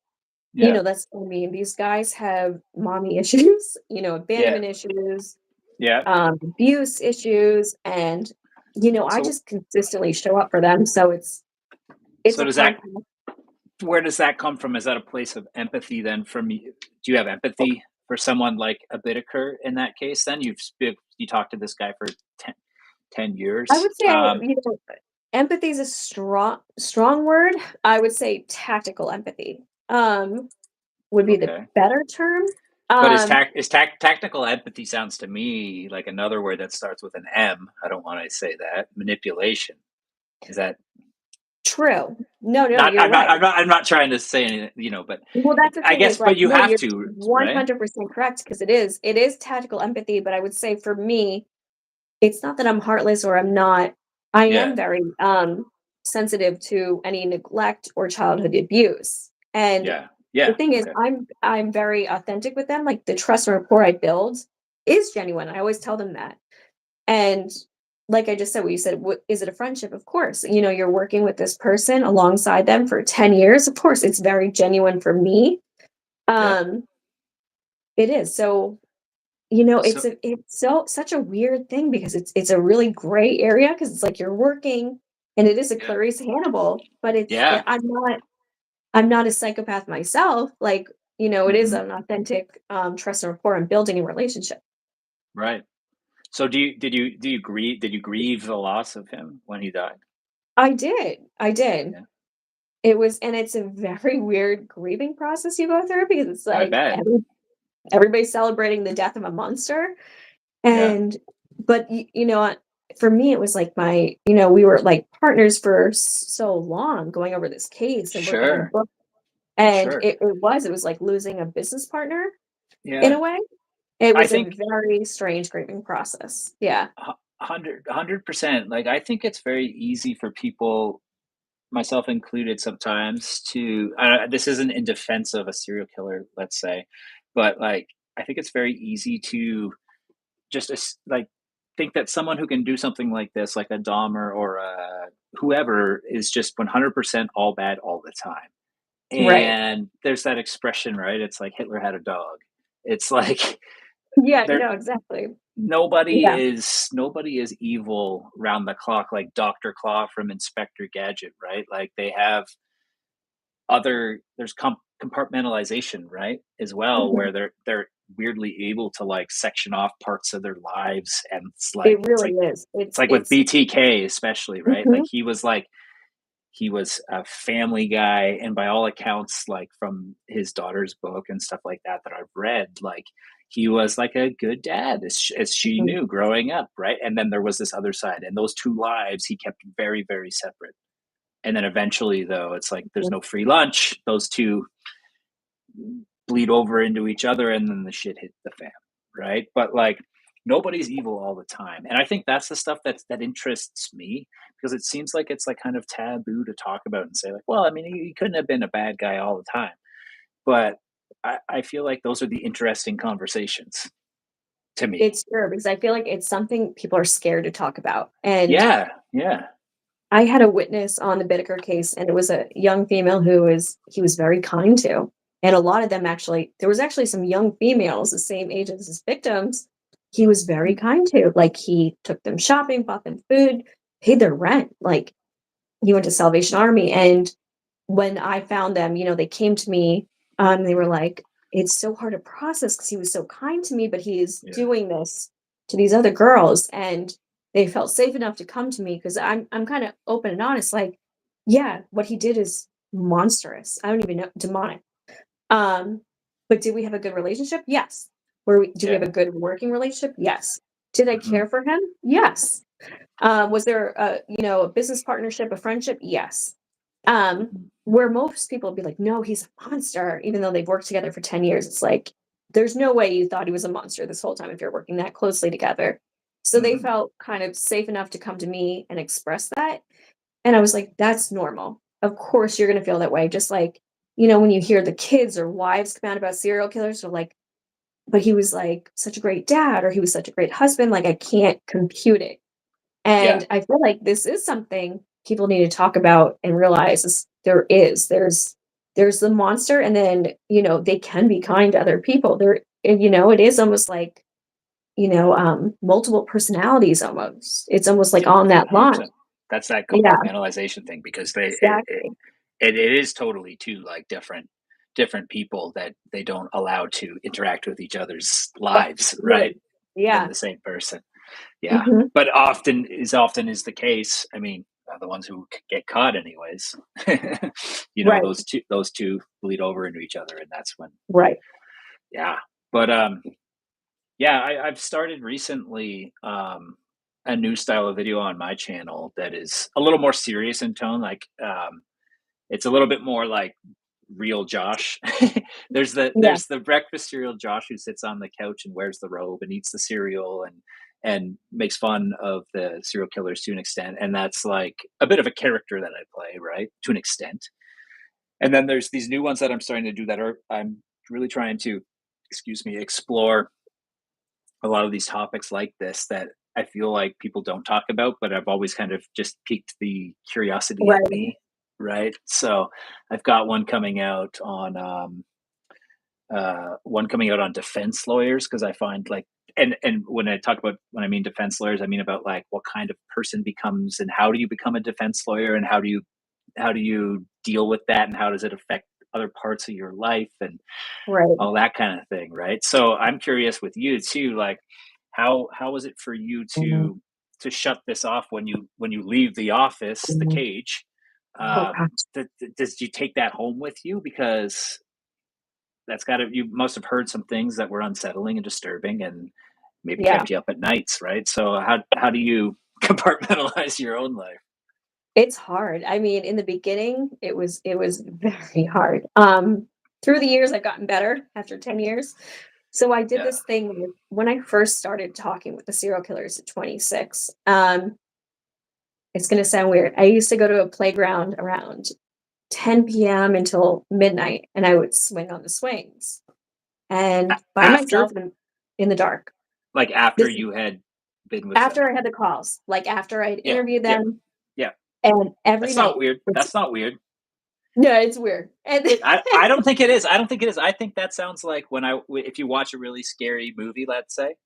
Yeah. I mean, these guys have mommy issues, Yeah. abandonment issues, Yeah. abuse issues, and, I So just consistently show up for them. So it's so a does that constant. where does that come from? Is that a place of empathy then from you? Do you have empathy for someone like a Bittaker in that case then? You talked to this guy for 10 I years. would say, empathy is a strong word. I would say tactical empathy, would be the Okay. better term. But Um, tactical empathy sounds to me like another word that starts with an M. I don't want to say that. Manipulation. Is that True. No, no, not you're right. I'm not trying to say anything, but Well, that's the I thing guess is, like, but you no, have you're to, right? 100% correct because it is tactical empathy, but I would say for me, it's not that I'm heartless or I'm not. I Yeah. am very, sensitive to any neglect or childhood abuse, and Yeah. the Yeah. thing is, Okay. I'm very authentic with them, like, the trust and rapport I build is genuine, I always tell them that, and like I just said, what you said, what is it a friendship? Of course, you're working with this person alongside them for 10 years, of course, it's very genuine for me, Yeah. um, it is, so, So it's such a weird thing because it's a really gray area because it's like you're working and it is a yeah. Clarice Hannibal, but Yeah. I'm not a psychopath myself, like, it is Mhm. an authentic, trust and rapport I'm building in relationship. Right. So did you grieve the loss of him when he died? I did. Yeah. It's a very weird grieving process you go through because it's I like bet. everybody's celebrating the death of a monster. Yeah. And but for me, it was like we were like partners for so long going over this case and working on the Sure. book. And Sure. it was like losing a business partner in a Yeah. way. It I was a think very strange grieving process. Yeah. 100%. Like, I think it's very easy for people, myself included, sometimes to. This isn't in defense of a serial killer, let's say, but like, I think it's very easy to just like think that someone who can do something like this, like a Dahmer or a whoever, is just 100% all bad all the time. Right. And there's that expression, right? It's like Hitler had a dog. It's like Yeah, there exactly. nobody Yeah. is evil round the clock like Dr. Claw from Inspector Gadget, right? Like they have there's compartmentalization, right? As well, Mhm. where they're weirdly able to like section off parts of their lives, and it's like It it's really like is. it's like with BTK especially, right? Mhm. He was a family guy, and by all accounts, like from his daughter's book and stuff like that I've read, like he was like a good dad, as she Mhm. knew growing up, right? And then there was this other side, and those two lives he kept very, very separate. And then eventually, though, it's like there's Mhm. no free lunch. Those two bleed over into each other, and then the shit hit the fan, right? But like nobody's evil all the time, and I think that's the stuff that interests me, because it seems like it's like kind of taboo to talk about and say like, well, I mean, he couldn't have been a bad guy all the time, but I feel like those are the interesting conversations to me. It's true because I feel like it's something people are scared to talk about. And Yeah, yeah. I had a witness on the Bittaker case, and it was a young female he was very kind to. And a lot of them there was actually some young females the same age as his victims. He was very Mm, kind to. Like he took them shopping, bought them food, paid their rent. Like he went to Salvation Army. And when I found them, they came to me. They were like, it's so hard to process because he was so kind to me, but he's yeah, doing this to these other girls. And they felt safe enough to come to me because I'm kind of open and honest. Like, yeah, what he did is monstrous. I don't even know demonic. Um, but did we have a good relationship? Yes. Do we have yeah. a good working relationship? Yes. Did I Mhm, care for him? Yes. Was there a business partnership, a friendship? Yes. mhm, Where most people would be like, no, he's a monster, even though they've worked together for 10 years. It's like, there's no way you thought he was a monster this whole time if you're working that closely together. So they mhm. felt kind of safe enough to come to me and express that. And I was like, that's normal. Of course, you're going to feel that way. Just like when you hear the kids or wives come out about serial killers, they're like, but he was like such a great dad, or he was such a great husband. Like, I can't compute it. Yeah. And I feel like this is something people need to talk about and realize is there's the monster, and then, they can be kind to other people. It is almost like, multiple personalities almost. It's almost like on that line. 100%. That's that Yeah, compartmentalization thing, because exactly. it is totally two like different people that they don't allow to interact with each other's lives, right? Really. In Yeah. the same person. Yeah. Mhm. But often is the case. I mean, the ones who get caught anyways. Right. Those two bleed over into each other, and that's when, Right. yeah. But yeah, I've started recently a new style of video on my channel that is a little more serious in tone. Like it's a little bit more like real Josh. Yeah. There's the breakfast cereal Josh who sits on the couch and wears the robe and eats the cereal and makes fun of the serial killers to an extent. And that's like a bit of a character that I play, right? To an extent. And then there's these new ones that I'm starting to do that I'm really trying to, excuse me, explore a lot of these topics like this that I feel like people don't talk about, but I've always kind of just piqued the curiosity in Right. me, right? So I've got one coming out on defense lawyers, because I find like, and when I mean defense lawyers, I mean about like what kind of person becomes, and how do you become a defense lawyer, and how do you deal with that, and how does it affect other parts of your life, and Right. all that kind of thing, right? So I'm curious with you too, like how was it for you to shut this off when you leave the office, the Mhm. cage? Oh Um, gosh. does you take that home with you? Because you must have heard some things that were unsettling and disturbing, and maybe Yeah. kept you up at nights, right? So how do you compartmentalize your own life? It's hard. I mean, in the beginning, it was very hard. Through the years, I've gotten better after 10 years. So I did Yeah. this thing when I first started talking with the serial killers at 26. It's going to sound weird. I used to go to a playground around 10 p.m. until midnight, and I would swing on the swings and by After myself in the dark. like after This you had been with them. after I had the calls, like after I'd Yeah. interviewed Yeah. them, Yeah. and every That's not night. weird. That's not weird. No, it's weird. And I don't think it is. I don't think it is. I think that sounds like if you watch a really scary movie, let's say,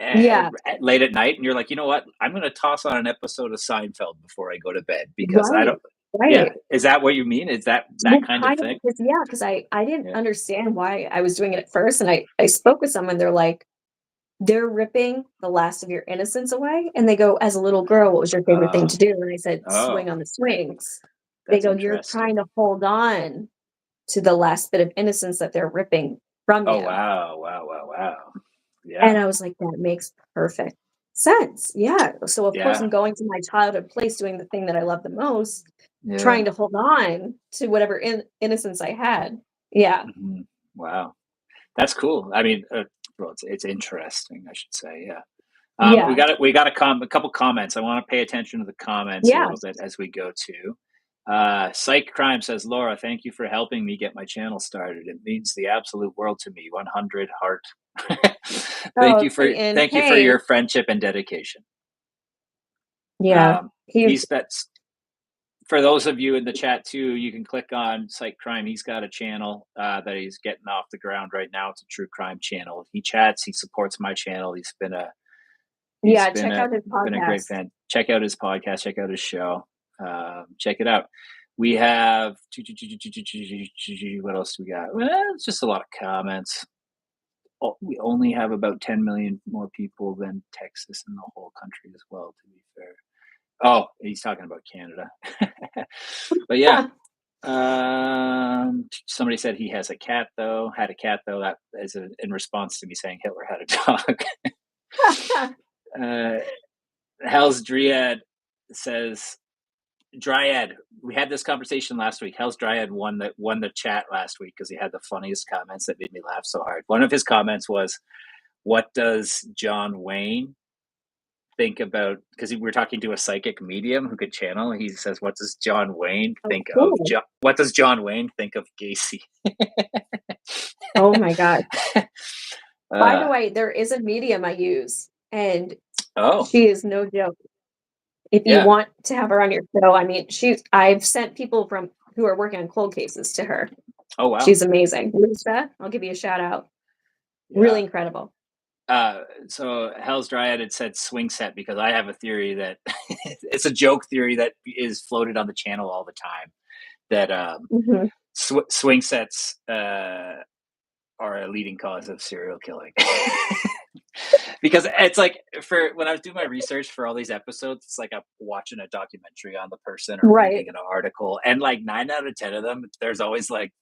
yeah, late at night, and you're like, you know what? I'm going to toss on an episode of Seinfeld before I go to bed, because I right, don't. Yeah, right. is that what you mean? Is that Well, kind of kind of thing? because yeah, because I didn't Yeah. understand why I was doing it at first, and I spoke with someone. They're like, they're ripping the last of your innocence away, and they go, as a little girl, what was your favorite thing Uh, to do? And I said, oh, swing on the swings. They that's go, you're interesting. trying to hold on to the last bit of innocence that they're ripping from Oh you. wow, wow, wow, wow. And Yeah, I was like, that makes perfect sense. Yeah. So of course yeah, I'm going to my childhood place doing the thing that I love the most, yeah. trying to hold on to whatever innocence I had. Yeah. Mhm. Wow, that's cool. I mean, well, it's interesting, I should say. Yeah. We Yeah. got a couple comments. I want to pay attention to the comments a Yeah. little bit as we go to. Psych Crime says, Laura, thank you for helping me get my channel started. It means the absolute world to me. 100 heart. Oh, Clayton. Thank you for Hey. your friendship and dedication. Yeah. He's That's for those of you in the chat too. You can click on Psych Crime. He's got a channel that he's getting off the ground right now. It's a true crime channel. He chats. He supports my channel. He's yeah, check out his been a great podcast. fan. Check out his podcast. Check out his show. Check it out. We have what else do we got? Well, it's just a lot of comments. Oh, we only have about 10 million more people than Texas in the whole country as well, to be fair. Oh, he's talking about Canada. But yeah, somebody said he has a cat though. Had a cat though. That is in response to me saying Hitler had a dog. uh, Hell's Dryad says, Dryad. We had this conversation last week. Hell's Dryad won the chat last week because he had the funniest comments that made me laugh so hard. One of his comments was, "What does John Wayne think about, because we were talking to a psychic medium who could channel. He says, "What does John Wayne Oh, think of cool. What does John Wayne think of Gacy?" Oh my God. By the uh, way, there is a medium I use, and oh she is no joke. If you yeah. want to have her on your show, I mean, I've sent people from who are working on cold cases to her. Oh wow. She's amazing. Lisa, I'll give you a shout out. Really Yeah. incredible. So Hell's Dryad had said swing set, because I have a theory that it's a joke theory that is floated on the channel all the time, that Mhm. swing sets are a leading cause of serial killing. Because it's like, for when I was doing my research for all these episodes, it's like I'm watching a documentary on the person or Right. reading an article, and like 9 out of 10 of them, there's always like,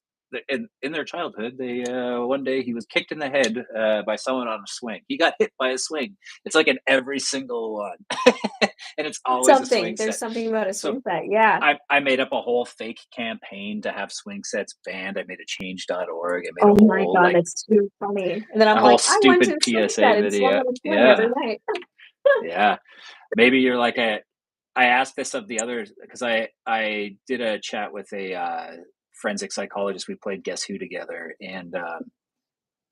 in their childhood, they one day he was kicked in the head by someone on a swing. He got hit by a swing. It's like in every single one, and it's always a swing There's set. something about a So swing set. Yeah. I made up a whole fake campaign to have swing sets banned. I made a change.org. I made Oh my God, that's too funny. And then I'm a whole like, I went to stupid a swing PSA set and swung video. on a swing every Yeah, night. yeah. Maybe you're like I asked this of the others, because I did a chat with a forensic psychologist. We played Guess Who together, and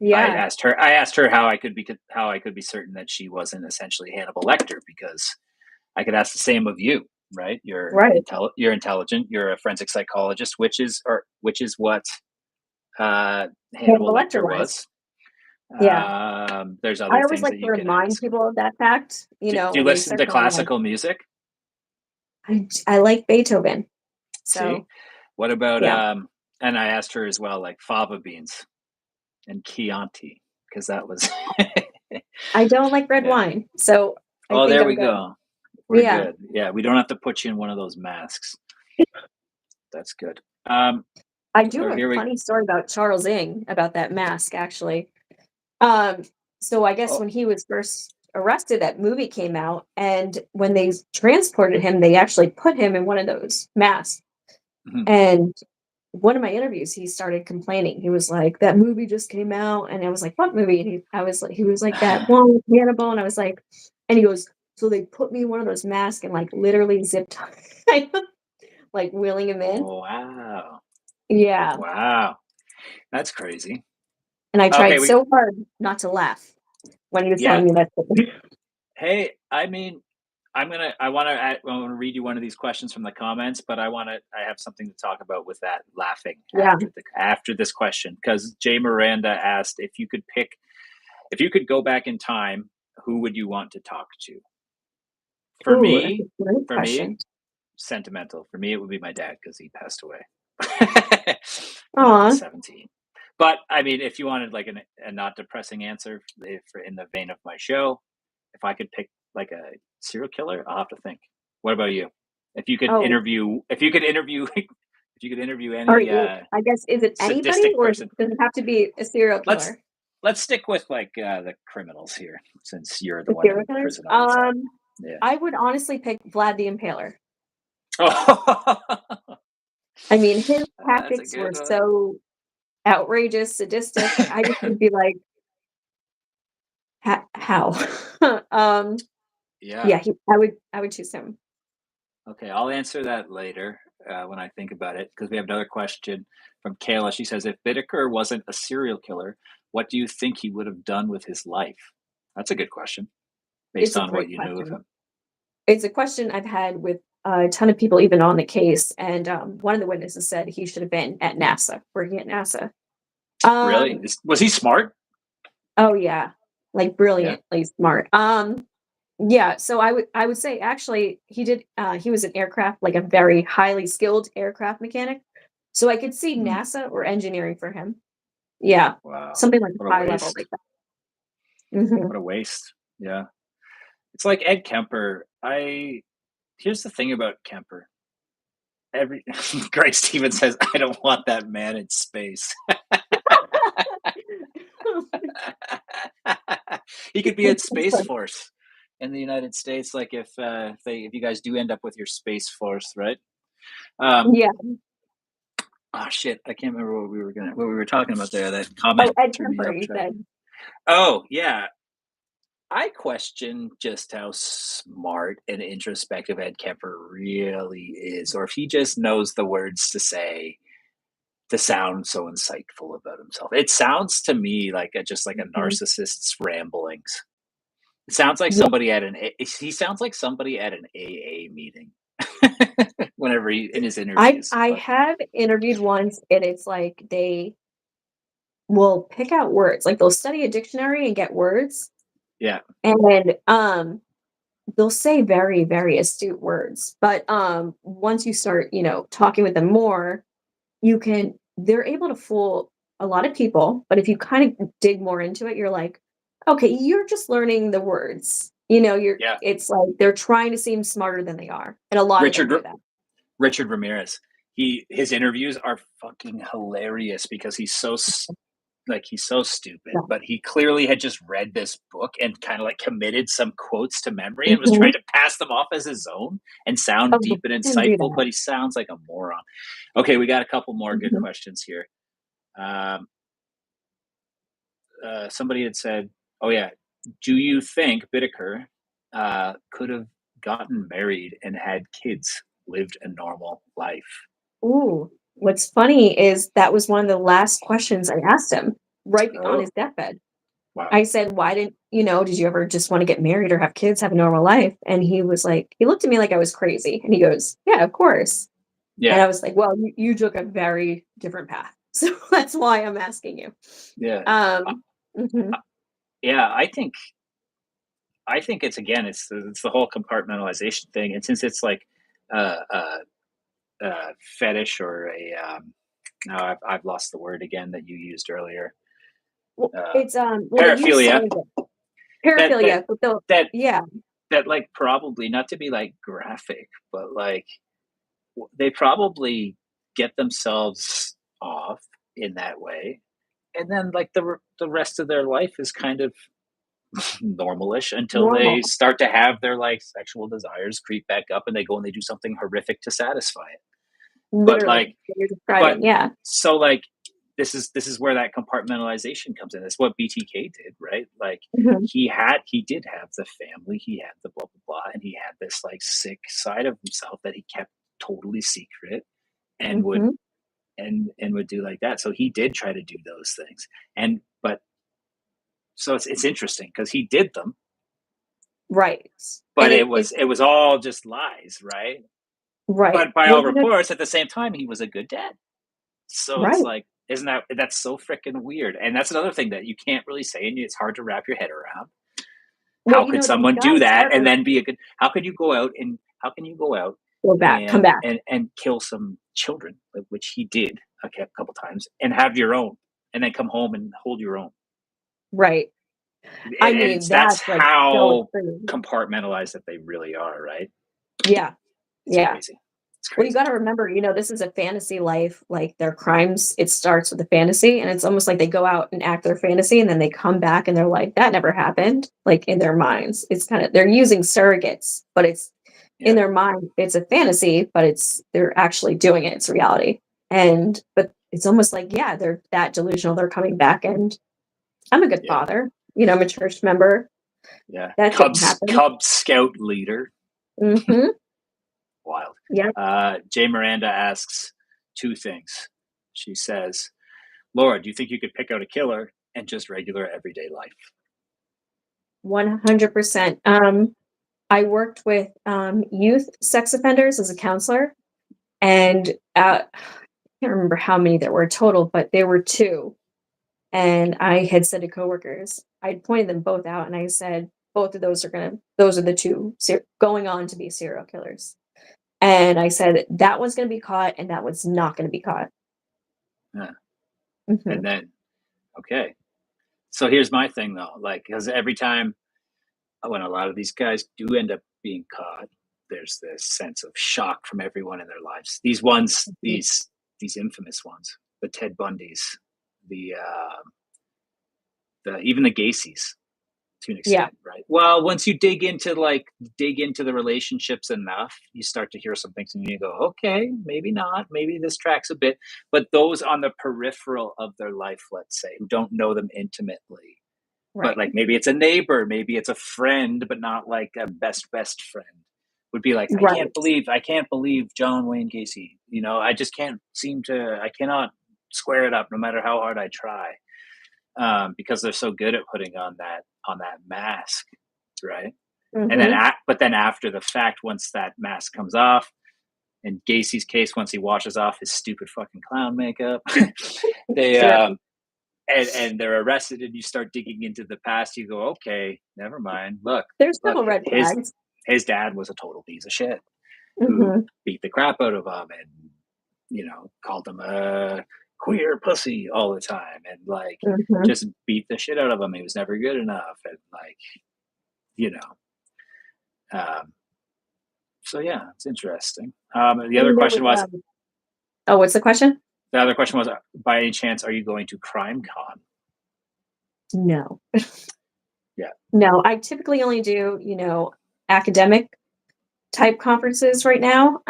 Yeah. I asked her how I could be certain that she wasn't essentially Hannibal Lecter, because I could ask the same of you, right? Right. You're intelligent. You're a forensic psychologist, which is what Hannibal Hannibal Lecter Lecter was. was. Yeah. There's I other always things like that to you can remind ask. people of that fact, Do you when they listen start to going like, classical music? I like Beethoven. See, So what about yeah, and I asked her as well, like fava beans and Chianti, because that was I don't like red yeah. wine. So I Oh, think there I'm we good. go. We're Yeah. good. Yeah, we don't have to put you in one of those masks. That's good. I do Oh, have a here we. funny story about Charles Ng about that mask, actually. Um, so I guess Oh, when he was first arrested, that movie came out, and when they transported him, they actually put him in one of those masks. mhm. And one of my interviews, he started complaining. He was like, "That movie just came out," and I was like, "What movie?" And he was like, "That one with Hannibal," and I was like, and he goes, "So they put me in one of those masks and like literally zip tied, like wheeling him in." Wow, Yeah, wow, that's crazy. and I Okay, tried so hard not to laugh when he was yeah. telling me that. Hey, I mean, I want to read you one of these questions from the comments, but I have something to talk about with that laughing Yeah. after this question, because Jay Miranda asked, if you could go back in time, who would you want to talk to? For Ooh, that's me, a great for me, question. sentimental. For me, it would be my dad, because he passed away when I was Aw. 17. But I mean, if you wanted like a not depressing answer, if in the vein of my show, if I could pick like a serial killer, I'll have to think. What about you? Oh, If you could interview, if you could interview are any you I guess, is it anybody, sadistic or person, does it have to be a serial let's killer? let's stick with like the criminals here, since you're the The one serial in killers? prison all the time. Yeah. I would honestly pick Vlad the Impaler. Oh, I mean, his that's a tactics good were one. so outrageous, sadistic. I just would be like, How?" Um, Yeah. yeah, I would choose him. Okay, I'll answer that later when I think about it, because we have another question from Kayla. She says, if Bittaker wasn't a serial killer, what do you think he would have done with his life? That's a good question, based It's a on what great you knew of question. him. It's a question I've had with a ton of people even on the case, and, one of the witnesses said he should have been at NASA, working at NASA. Really? Um Was he smart? Oh, yeah, like, Yeah. brilliantly smart. Yeah, so I would say actually he was an aircraft, like, a very highly skilled aircraft mechanic, so I could see Hmm. NASA or engineering for him. Yeah, Wow. something like What a high level waste. like that. Mhm. What a waste. Yeah. It's like Ed Kemper. Here's the thing about Kemper. Every Greg Stevens says, I don't want that man in space. He could be in Space Force in the United States, like if you guys do end up with your Space Force, right? Um, Yeah. oh shit, I can't remember what we were talking about there. That Oh, comment Ed threw me Kemper, off you track. said. Oh yeah, I question just how smart and introspective Ed Kemper really is, or if he just knows the words to say to sound so insightful about himself. It sounds to me like just like a Mhm. narcissist's ramblings. It sounds like Yeah, somebody at he sounds like somebody at an AA meeting whenever he in his interviews. I But have interviewed once, and it's like they will pick out words, like, they'll study a dictionary and get words, yeah, and, they'll say very, very astute words, but, once you start, talking with them more, they're able to fool a lot of people, but if you kinda dig more into it, you're like, "Okay, you're just learning the words." yeah. It's like they're trying to seem smarter than they are, and a lot of them Richard do that. Richard Ramirez. His interviews are fucking hilarious because he's so stupid, Yeah. but he clearly had just read this book and kind of like committed some quotes to memory and was Mhm. trying to pass them off as his own and sound Oh, deep and and do insightful, that. but he sounds like a moron. Okay, we got a couple more good Mhm. questions here. Um, somebody had said, "Oh yeah, do you think Bittaker could have gotten married and had kids, lived a normal life?" Ooh, what's funny is that was one of the last questions I asked him right on his Oh, deathbed. wow. I said, "Why didn't did you ever just wanna get married or have kids, have a normal life?" And he looked at me like I was crazy, and he goes, "Yeah, of course." And Yeah, I was like, "Well, you took a very different path, so that's why I'm asking you." yeah. Uh, Mhm, yeah, I think it's again, it's the whole compartmentalization thing, and since it's like a, fetish or a no, I've lost the word again that you used earlier. well, Uh, they use paraphilia. surrogate That that paraphilia, but they'll that yeah, that like probably not to be like graphic, but like they probably get themselves off in that way, and then like the rest of their life is kind of normalish until they normal, start to have their like sexual desires creep back up and they go and they do something horrific to satisfy it. But like literally, what you're but describing, yeah. so like this is where that compartmentalization comes in. It's what BTK did, right? Like Mhm, he did have the family, he had the blah blah blah, and he had this like sick side of himself that he kept totally secret and would mhm, and would do like that. So he did try to do those things. And but so it's interesting because he did them, right, but and it was all just lies, right? right. But by Well, all reports, at the same time, he was a good dad. So it's right. like, isn't that's so freaking weird? And that's another thing that you can't really say, and it's hard to wrap your head around. Well, How could then you someone do gotta that start and with then be a good? How could you go out and how can you go out go back, come back. and kill some children, which he did couple times, and have your own, and then come home and hold your own? Right. I And mean, it's that's that's, like, so how extreme. compartmentalized that they really are, right? Yeah, It's yeah. crazy. It's Well, you crazy. gotta remember, this is a fantasy life, like, their crimes, it starts with a fantasy, and it's almost like they go out and act their fantasy, and then they come back and they're like, "That never happened," like, in their minds. It's kinda they're using surrogates, but it's in Yeah, their mind, it's a fantasy, but they're actually doing it, it's reality. But it's almost like, yeah, they're that delusional, they're coming back, and I'm a good yeah, father, I'm a church member, yeah. that didn't happen. Cub Scout leader. Mhm. Wild. Yep. Jay Miranda asks two things. She says, "Laura, do you think you could pick out a killer and just regular everyday life?" 100%. I worked with, youth sex offenders as a counselor, and, I can't remember how many there were total, but there were 2, and I had said to coworkers I pointed them both out, and I said, "Both of those are the 2 going on to be serial killers." And I said, "That one's gonna be caught, and that one's not gonna be caught." Yeah. And Mhm. then, okay. So here's my thing though, like, because every time when a lot of these guys do end up being caught, there's this sense of shock from everyone in their lives. Mhm. These infamous ones, the Ted Bundys, the even the Gacy's to an Yeah, extent, right? Well, once you dig into the relationships enough, you start to hear some things and you go, okay, maybe not, maybe this tracks a bit. But those on the peripheral of their life, let's say, who don't know them intimately, Right. like maybe it's a neighbor, maybe it's a friend, but not like a best friend. Would be like, Right. I can't believe John Wayne Gacy. I just I cannot square it up no matter how hard I try. Because they're so good at putting on that mask, right? And then, Hmm. but then after the fact, once that mask comes off, in Gacy's case, once he washes off his stupid fucking clown makeup, they Sure. and they're arrested, and you start digging into the past. You go, okay, never mind. There's Look, several red flags. his dad was a total piece of shit who Hmm. beat the crap out of him, and called him a queer pussy all the time, and like Hmm. just beat the shit out of him. He was never good enough, and like you know. Um, so yeah, it's interesting. The other question was, Oh, what's the question? by any chance, are you going to Crime Con? No. Yeah, No, I typically only do, academic type conferences right now.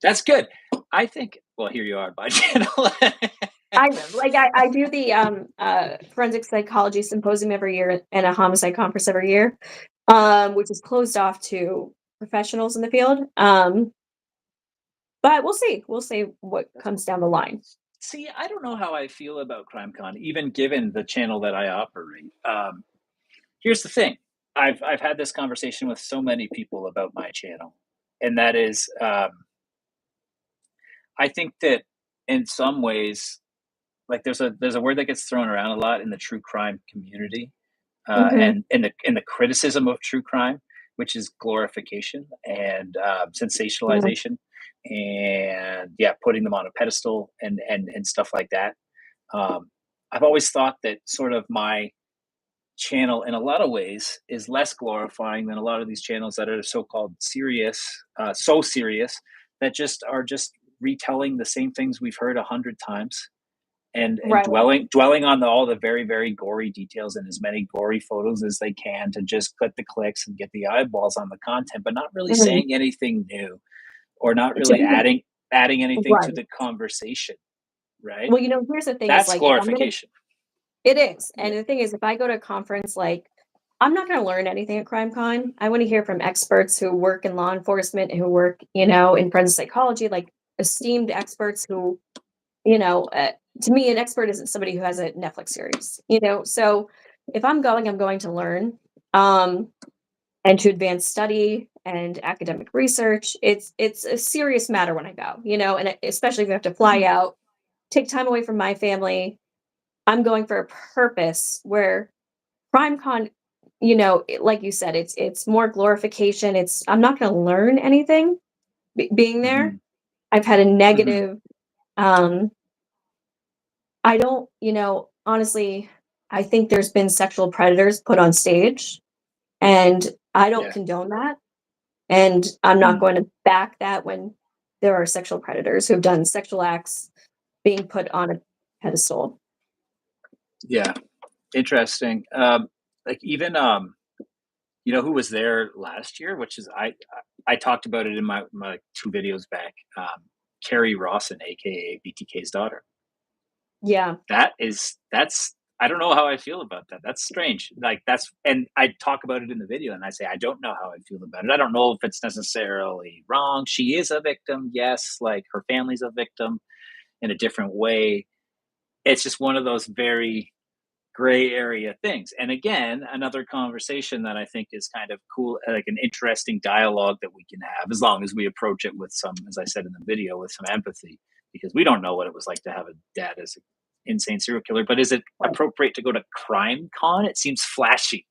that's good. I think. Well, here you are, by channel. I do the forensic psychology symposium every year and a homicide conference every year, which is closed off to professionals in the field. But we'll see. We'll see what comes down the line. See, I don't know how I feel about CrimeCon, even given the channel that I operate. Here's the thing: I've had this conversation with so many people about my channel, and that is, I think that in some ways, like there's a word that gets thrown around a lot in the true crime community, Hmm. and in the criticism of true crime, which is glorification and sensationalization, and yeah, putting them on a pedestal and stuff like that. Um, I've always thought that sort of my channel, in a lot of ways, is less glorifying than a lot of these channels that are so-called serious, so serious that just retelling the same things we've heard 100 times and Right. dwelling on all the very very gory details and as many gory photos as they can to just put the clicks and get the eyeballs on the content, but not really Hmm. saying anything new or not To really be adding anything to right. the conversation, right? Well, here's the thing is That's like if I'm gonna glorification. it is. Yeah. And the thing is, if I go to a conference, like, I'm not going to learn anything at CrimeCon. I want to hear from experts who work in law enforcement, who work, in forensic psychology, like esteemed experts who, to me, an expert isn't somebody who has a Netflix series. So if I'm going to learn, um, and to advance study and academic research. It's a serious matter when I go, and especially if I have to fly Mhm. out, take time away from my family. I'm going for a purpose where CrimeCon, like you said, it's more glorification. I'm not going to learn anything being there. Mhm. I've had a Mhm. negative. Um, I don't, honestly, I think there's been sexual predators put on stage, and I don't Yeah. condone that. And I'm not Mm. going to back that when there are sexual predators who've done sexual acts being put on a pedestal. Yeah. Interesting. Like even who was there last year, which is I talked about it in my 2 videos back. Carrie Rawson, aka BTK's daughter. Yeah. That's I don't know how I feel about that. That's strange. Like and I talk about it in the video and I say I don't know how I feel about it. I don't know if it's necessarily wrong. She is a victim, yes, like her family's a victim in a different way. It's just one of those very gray area things. And again, another conversation that I think is kind of cool, like an interesting dialogue that we can have, as long as we approach it with some, as I said in the video, with some empathy, because we don't know what it was like to have a dad as an insane serial killer. But is it Right. appropriate to go to Crime Con? It seems flashy,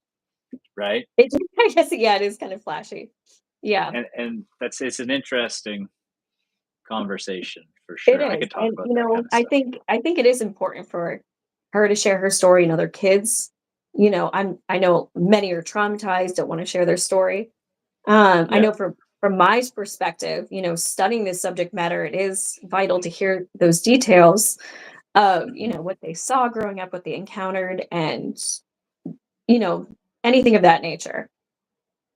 right? I guess, yeah, it is kind of flashy. Yeah, And it's an interesting conversation for it sure. I is. could talk And about that kind of I stuff. think I think it is important for her to share her story and other kids. I know many are traumatized, don't want to share their story. I Yeah. know from my perspective, studying this subject matter, it is vital to hear those details of, Mhm. what they saw growing up, what they encountered, and you know, anything of that nature.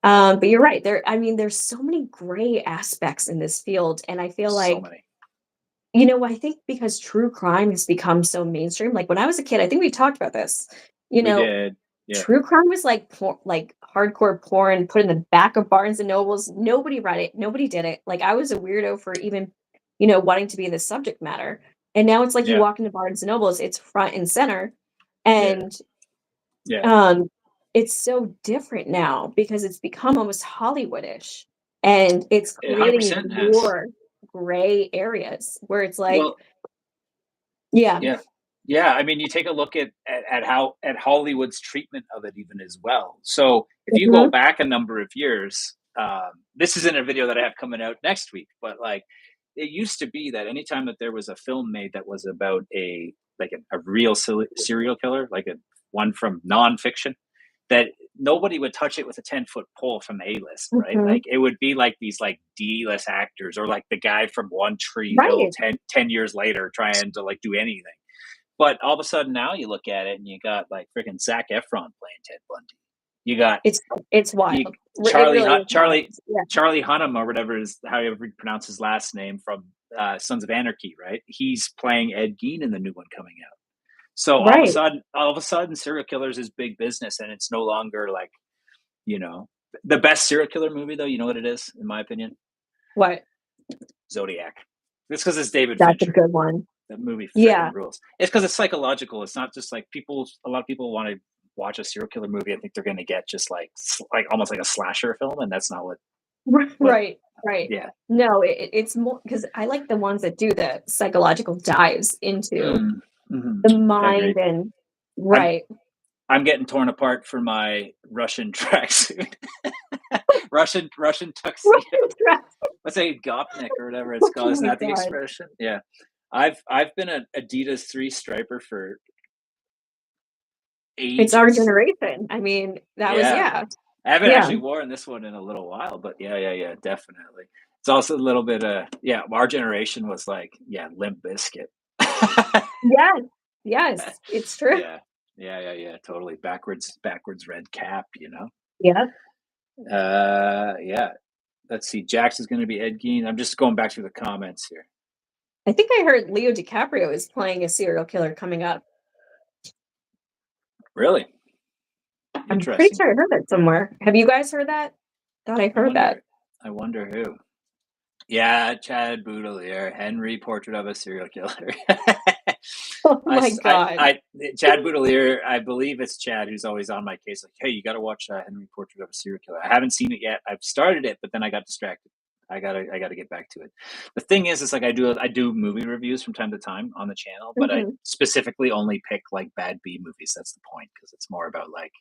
But you're right. There's so many gray aspects in this field, and I feel So like, many. I think because true crime has become so mainstream. Like when I was a kid, I think we talked about this. You We know, did. Yeah. true crime was like like hardcore porn put in the back of Barnes and Nobles. Nobody read it. Nobody did it. Like I was a weirdo for even, wanting to be in the subject matter. And now it's like you Yeah. walk into Barnes and Nobles, it's front and center. Yeah. And Yeah. it's so different now because it's become almost Hollywoodish and it's It creating these 100% has. more gray areas where it's like, Well, yeah. yeah. Yeah, I mean, you take a look at how at Hollywood's treatment of it even as well. So if you go Mhm. back a number of years, this isn't a video that I have coming out next week, but like it used to be that anytime that there was a film made that was about a real serial killer, like a one from nonfiction, that nobody would touch it with a 10-foot pole from the A-list, right? Mhm. Like it would be like these like D-list actors or like the guy from One Tree Hill Right. 10 years later trying to like do anything. But all of a sudden now you look at it and you got like freaking Zac Efron playing Ted Bundy. You got It's you wild. It Charlie really is wild. Yeah. Charlie Hunnam or whatever is however you pronounce his last name from Sons of Anarchy, right? He's playing Ed Gein in the new one coming out. So Right. all of a sudden, serial killers is big business, and it's no longer like you know the best serial killer movie though. You know what it is, in my opinion, What? Zodiac. It's because it's David That's a Fincher. good one. That movie freaking Yeah. rules. It's because it's psychological. It's not just like people. A lot of people want to watch a serial killer movie. I think they're going to get just like almost like a slasher film, and that's not what. Right. Right. Yeah. No, it's more because I like the ones that do the psychological dives into the mind Agreed. and I'm right. I'm getting torn apart for my Russian tracksuit, Russian tuxedo. Let's say Gopnik or whatever it's Oh called. Isn't my that the god. expression? Yeah. I've been an Adidas 3-striper for It's our ages. generation. I mean, that was Yeah. yeah. I haven't Yeah. actually worn this one in a little while, but yeah, definitely. It's also a little bit our generation was like, yeah, Limp Bizkit. Yes. Yes. It's true. Yeah. Yeah, totally. Backwards red cap, you know? Yeah. Yeah. Let's see. Jax is gonna be Ed Gein. I'm just going back through the comments here. I think I heard Leo DiCaprio is playing a serial killer coming up. Really? I'm pretty Interesting. sure I heard that somewhere. Have you guys heard that? Thought I heard that. I wonder who. Yeah, Chad Boudelier, Henry, Portrait of a Serial Killer. Oh my god. Chad Boudelier, I believe it's Chad who's always on my case. Like, hey, you got to watch Henry, Portrait of a Serial Killer. I haven't seen it yet. I've started it, but then I got distracted. I gotta get back to it. The thing is like I do movie reviews from time to time on the channel, but I Mhm. specifically only pick like bad B movies. That's the point because it's more about like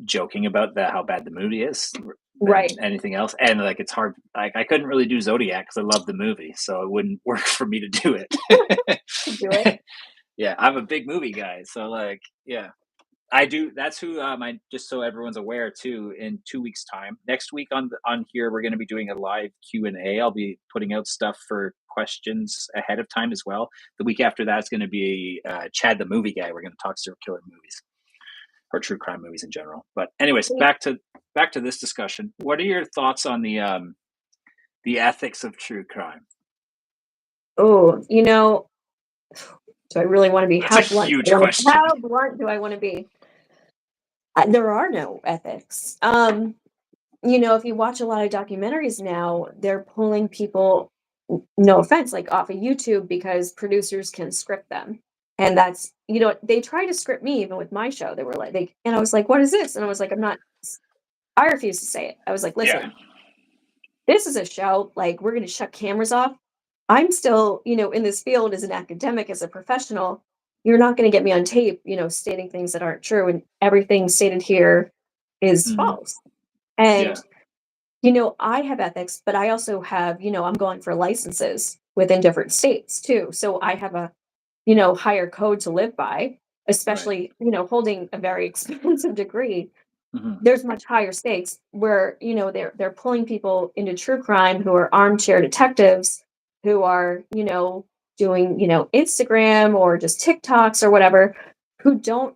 joking about how bad the movie is than Right. anything else. And like it's hard. Like I couldn't really do Zodiac because I love the movie, so it wouldn't work for me to do it. Do it. Yeah, I'm a big movie guy, so like yeah, I do. That's who I just so everyone's aware too. In 2 weeks' time, next week on here, we're going to be doing a live Q&A. I'll be putting out stuff for questions ahead of time as well. The week after that is going to be Chad the movie guy. We're going to talk serial killer movies or true crime movies in general. But anyways, back to this discussion. What are your thoughts on the ethics of true crime? Oh, do I really want to be That's a how blunt? huge question. How blunt do I want to be? There are no ethics. If you watch a lot of documentaries now, they're pulling people, no offense, like off of YouTube because producers can script them. And that's, they try to script me even with my show. They were like, and I was like, what is this? And I was like, I refuse to say it. I was like, Yeah. listen, this is a show. Like, we're going to shut cameras off. I'm still, in this field as an academic, as a professional. You're not going to get me on tape, stating things that aren't true. And everything stated here is Mhm. false. And Yeah. I have ethics, but I also have, I'm going for licenses within different states too. So I have a, higher code to live by, especially, holding a very expensive degree. Mhm. There's much higher stakes where, they're pulling people into true crime who are armchair detectives who are, doing, Instagram or just TikToks or whatever, who don't,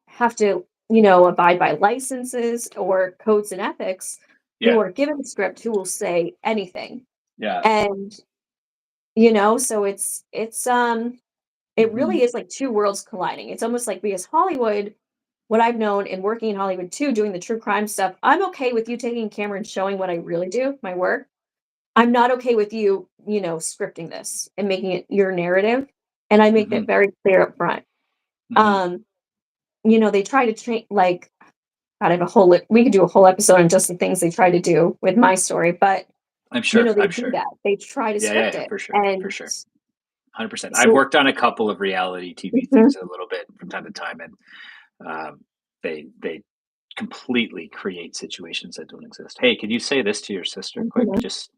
have to, abide by licenses or codes and ethics, who Yeah. are given a script who will say anything. Yeah. And, so it Mhm. really is like two worlds colliding. It's almost like because Hollywood, what I've known in working in Hollywood too, doing the true crime stuff, I'm okay with you taking a camera and showing what I really do, my work. I'm not okay with you, scripting this and making it your narrative. And I make that Hmm. very clear up front. Hmm. Um, they try to train like God, I have a whole we could do a whole episode on just the things they try to do with my story, but I'm sure. they I'm do sure. that. They try to Yeah, yeah, script yeah, it. for sure, for And sure. 100%. I've so worked on a couple of reality TV mhm, things a little bit from time to time, and they completely create situations that don't exist. Hey, could you say this to your sister quick? mhm, Just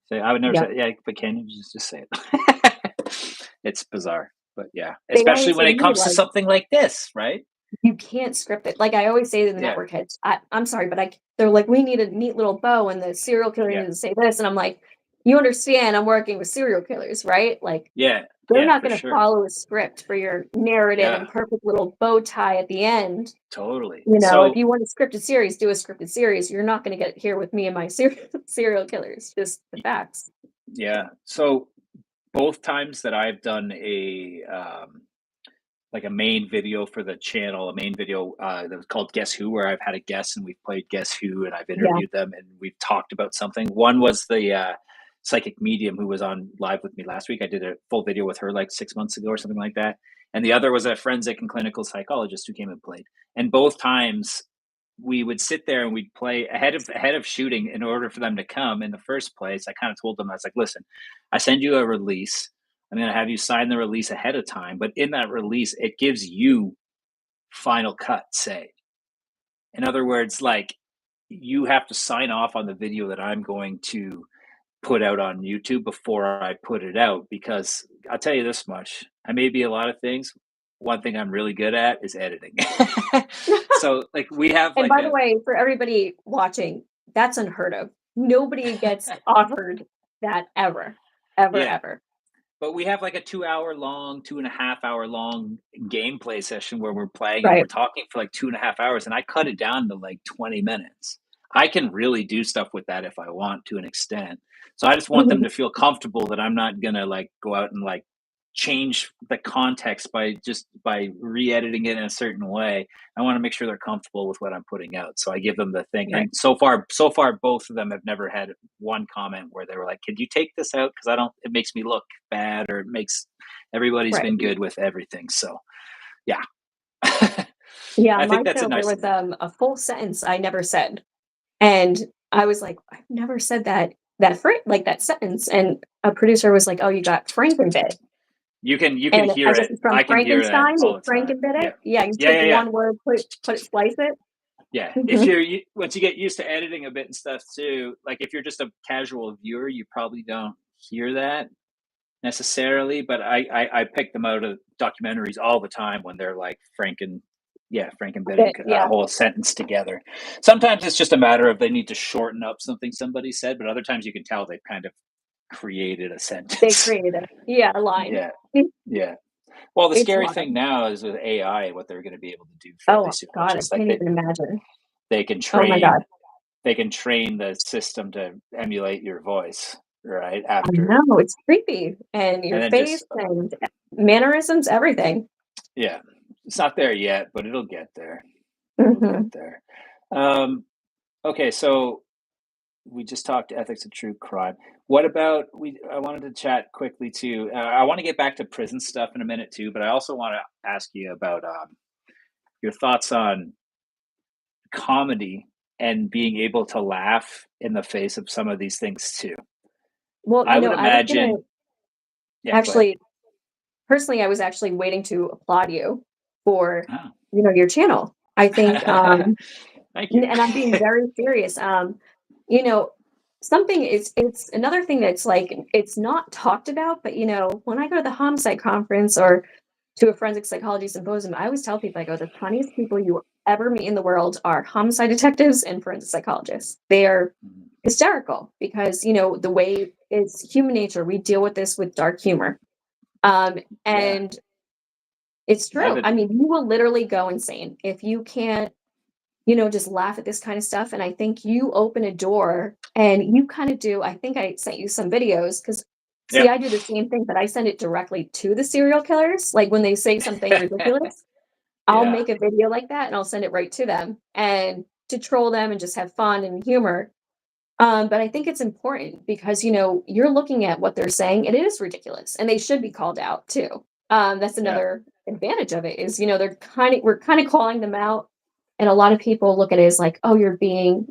say, I would never yep. say, yeah, but can you just say it? It's bizarre, but yeah, They especially always say when to it me, comes to like, something like this, right? you can't script it. Like I always say to the Yeah, network heads, I'm sorry, but they're like, we need a neat little bow and the serial killer yeah, needs to say this. And I'm like, you understand I'm working with serial killers, right? Like yeah, they're yeah, not for going to sure. follow a script for your narrative Yeah, and perfect little bow tie at the end. totally. If So you want a scripted series, do a scripted series. You're not going to get it here with me and my serial killers. Just the facts. yeah, so both times that I've done like a main video for the channel, a main video that was called Guess Who, where I've had a guest and we've played Guess Who and I've Yeah. interviewed them and we've talked about something. One was the psychic medium who was on live with me last week. I did a full video with her like 6 months ago or something like that. And the other was a forensic and clinical psychologist who came and played. And both times we would sit there and we'd play ahead of shooting in order for them to come in the first place. I kind of told them, I was like, listen, I send you a release. I'm going to have you sign the release ahead of time, but in that release, it gives you final cut say. In other words, like you have to sign off on the video that I'm going to put out on YouTube before I put it out because I'll tell you this much. I may be a lot of things. One thing I'm really good at is editing. So like we have And like by the a way, for everybody watching, that's unheard of. Nobody gets offered that ever, ever, yeah, ever. but we have like a 2 hour long, 2.5 hour long gameplay session where we're playing and we're Right. talking for like 2.5 hours, and I cut it down to like 20 minutes. I can really do stuff with that if I want to an extent. So I just want them Mhm. to feel comfortable that I'm not gonna like go out and like change the context by re-editing it in a certain way. I want to make sure they're comfortable with what I'm putting out. So I give them the thing. Right. And so far both of them have never had one comment where they were like, "Could you take this out? Because I don't it makes me look bad or it makes everybody's Right. been good with everything." So yeah. I Yeah, on my think that's a show, there nice was thing. a full sentence I never said. And I was like, I've never said that sentence. And a producer was like, oh, you got Frankenbit. You can And I hear guess it. it's from I can hear that Frankenstein. all They the time. Frankenbit Yeah. it. Yeah, you Yeah, take yeah, yeah. one word, splice it. Yeah, if Mhm. you're once you get used to editing a bit and stuff too, like if you're just a casual viewer, you probably don't hear that necessarily. But I pick them out of documentaries all the time when they're like Frankenbitting a Yeah, whole sentence together. Sometimes it's just a matter of they need to shorten up something somebody said, but other times you can tell they've kind of created a they sentence. created it. Yeah, a line. Yeah, yeah. Well, the It's scary wild. thing now is with AI, what they're going to be able to do fairly Oh soon, which God, I is like can't even imagine. they can Oh my God. train the system to emulate your voice right I after know, it's creepy. And and your then just face and mannerisms, everything. yeah, it's not there yet, but it'll get there. It'll get Hmm. there. um okay, so we just talked ethics of true crime. What about we I wanted to chat quickly too. I want to get back to prison stuff in a minute too, but I also want to ask you about your thoughts on comedy and being able to laugh in the face of some of these things too. Well, I would I was gonna imagine. Yeah, go ahead. actually, personally, I was actually waiting to applaud you for, Oh. your channel. I think, Thank you. and I'm being very serious. You know, something is it's another thing that's like it's not talked about, but when I go to the homicide conference or to a forensic psychology symposium, I always tell people, I go, the funniest people you will ever meet in the world are homicide detectives and forensic psychologists. They are Mhm. hysterical because, the way it's human nature, we deal with this with dark humor. Yeah, And it's true. I levity. mean, you will literally go insane if you can't, just laugh at this kind of stuff. And I think you open a door and you kind of do. I think I sent you some videos because, see, Yep. I do the same thing, but I send it directly to the serial killers. Like when they say something ridiculous, I'll Yeah. make a video like that and I'll send it right to them and to troll them and just have fun and humor. But I think it's important because, you're looking at what they're saying and it is ridiculous and they should be called out too. That's Yeah. another advantage of it is, we're kind of calling them out. And a lot of people look at it as like, oh, you're being,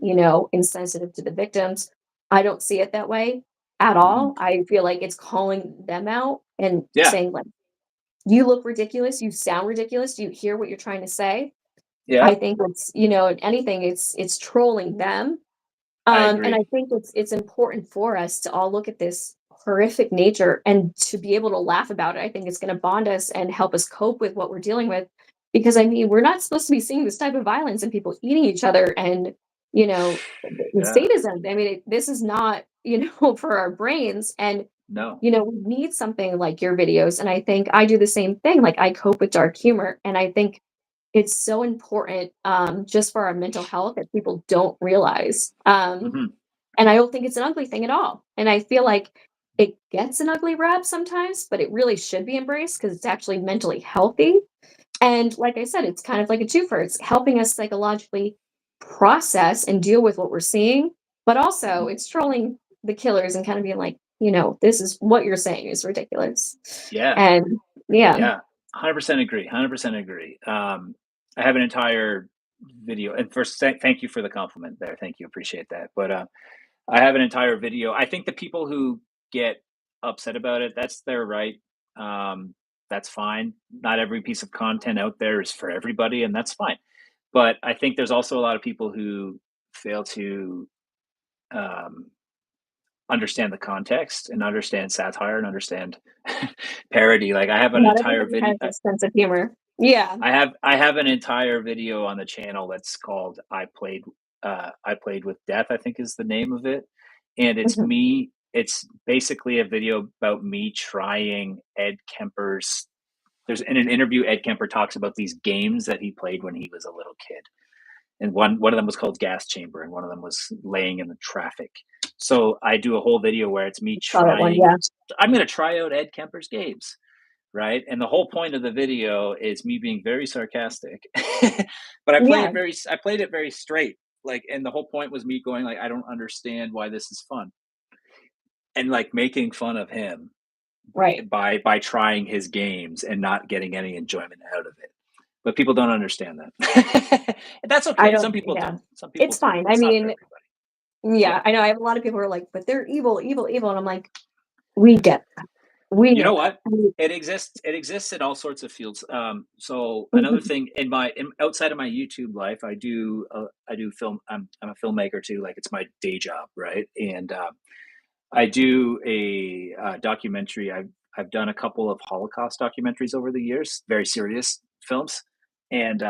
insensitive to the victims. I don't see it that way at Mhm. all. I feel like it's calling them out and Yeah. saying like, you look ridiculous, you sound ridiculous, do you hear what you're trying to say? I Yeah. think it's, anything, it's trolling them. I And I agree. think it's important for us to all look at this horrific nature and to be able to laugh about it. I think it's going to bond us and help us cope with what we're dealing with. Because I mean, we're not supposed to be seeing this type of violence and people eating each other and, the Yeah. sadism. I mean, this is not, for our brains. And, No. we need something like your videos. And I think I do the same thing. Like I cope with dark humor. And I think it's so important, just for our mental health that people don't realize. Mhm. And I don't think it's an ugly thing at all. And I feel like it gets an ugly rap sometimes, but it really should be embraced because it's actually mentally healthy. And like I said, it's kind of like a twofer. It's helping us psychologically process and deal with what we're seeing, but also Mhm. it's trolling the killers and kind of being like, this is what you're saying is ridiculous. Yeah. And yeah. Yeah. 100% agree. 100% agree. I have an entire video, and first, thank you for the compliment there. Thank you. Appreciate that. But I have an entire video. I think the people who get upset about it, that's their right. That's fine. Not every piece of content out there is for everybody, and that's fine. But I think there's also a lot of people who fail to um, understand the context and understand satire and understand parody. Like I have an Not entire everybody video. has a sense of humor. Yeah. I have an entire video on the channel that's called I played with death, I think is the name of it. And Mhm. it's basically a video about me trying Ed Kemper's there's in an interview Ed Kemper talks about these games that he played when he was a little kid. And one of them was called Gas Chamber and one of them was laying in the traffic. So I do a whole video where it's me Saw that one, trying yeah. I'm going to try out Ed Kemper's games, right? And the whole point of the video is me being very sarcastic, but Yeah, I played it very straight. Like, and the whole point was me going like, I don't understand why this is fun, and like making fun of him right. by trying his games and not getting any enjoyment out of it. But people don't understand that, and that's I okay. Some don't people yeah. don't. Some people It's do, fine. but I it's not for mean, everybody. yeah, Yeah. I know I have a lot of people who are like, "But they're evil, evil, evil," and I'm like, "We get that. We You know know that." what? I mean It exists. It exists in all sorts of fields. So another mhm. thing outside of my YouTube life, I do film. I'm a filmmaker too. Like it's my day job, right? And I do a documentary. I've done a couple of Holocaust documentaries over the years, very serious films. And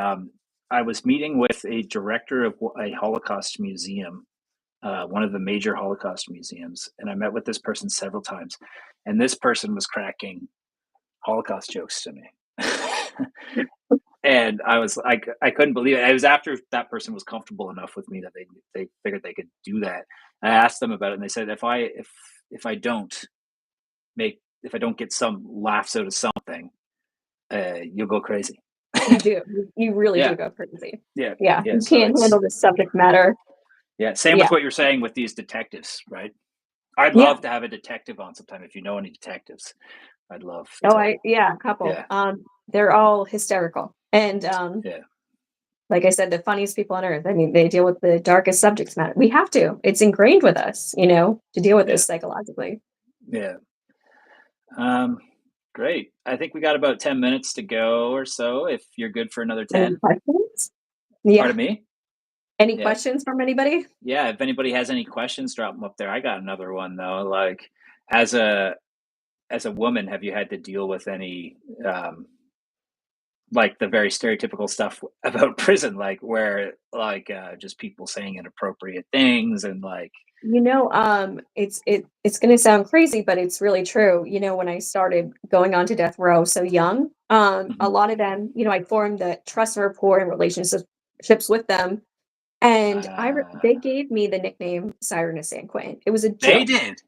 I was meeting with a director of a Holocaust museum, one of the major Holocaust museums, and I met with this person several times, and this person was cracking Holocaust jokes to me. And I was like, I couldn't believe it. It was after that person was comfortable enough with me that they figured they could do that. I asked them about it, and they said if I don't if I don't get some laughs out of something, you'll go crazy. You do. You really do Yeah, go crazy. yeah, Yeah, yeah. you So can't handle the subject matter. yeah. Same Yeah. with what you're saying with these detectives, right? I'd Yeah. love to have a detective on sometime if you know any detectives. I'd love Oh, to. yeah, a couple. Yeah, They're all hysterical. And, yeah, like I said, the funniest people on earth. I mean, they deal with the darkest subjects matter. We have to. It's ingrained with us, to deal with yeah, this psychologically. yeah. Um, great. I think we got about 10 minutes to go or so. If you're good for another Any 10, questions? Yeah. pardon me. Any Yeah, questions from anybody? yeah. If anybody has any questions, drop them up there. I got another one though. Like, as a as a woman, have you had to deal with any um, like the very stereotypical stuff about prison, like where like just people saying inappropriate things and like, It's gonna sound crazy, but it's really true. When I started going on to death row so young, a mhm, lot of them, I formed the trust and rapport and relationships with them, and they uh, gave me the nickname Siren of San Quentin. It was a they joke. did.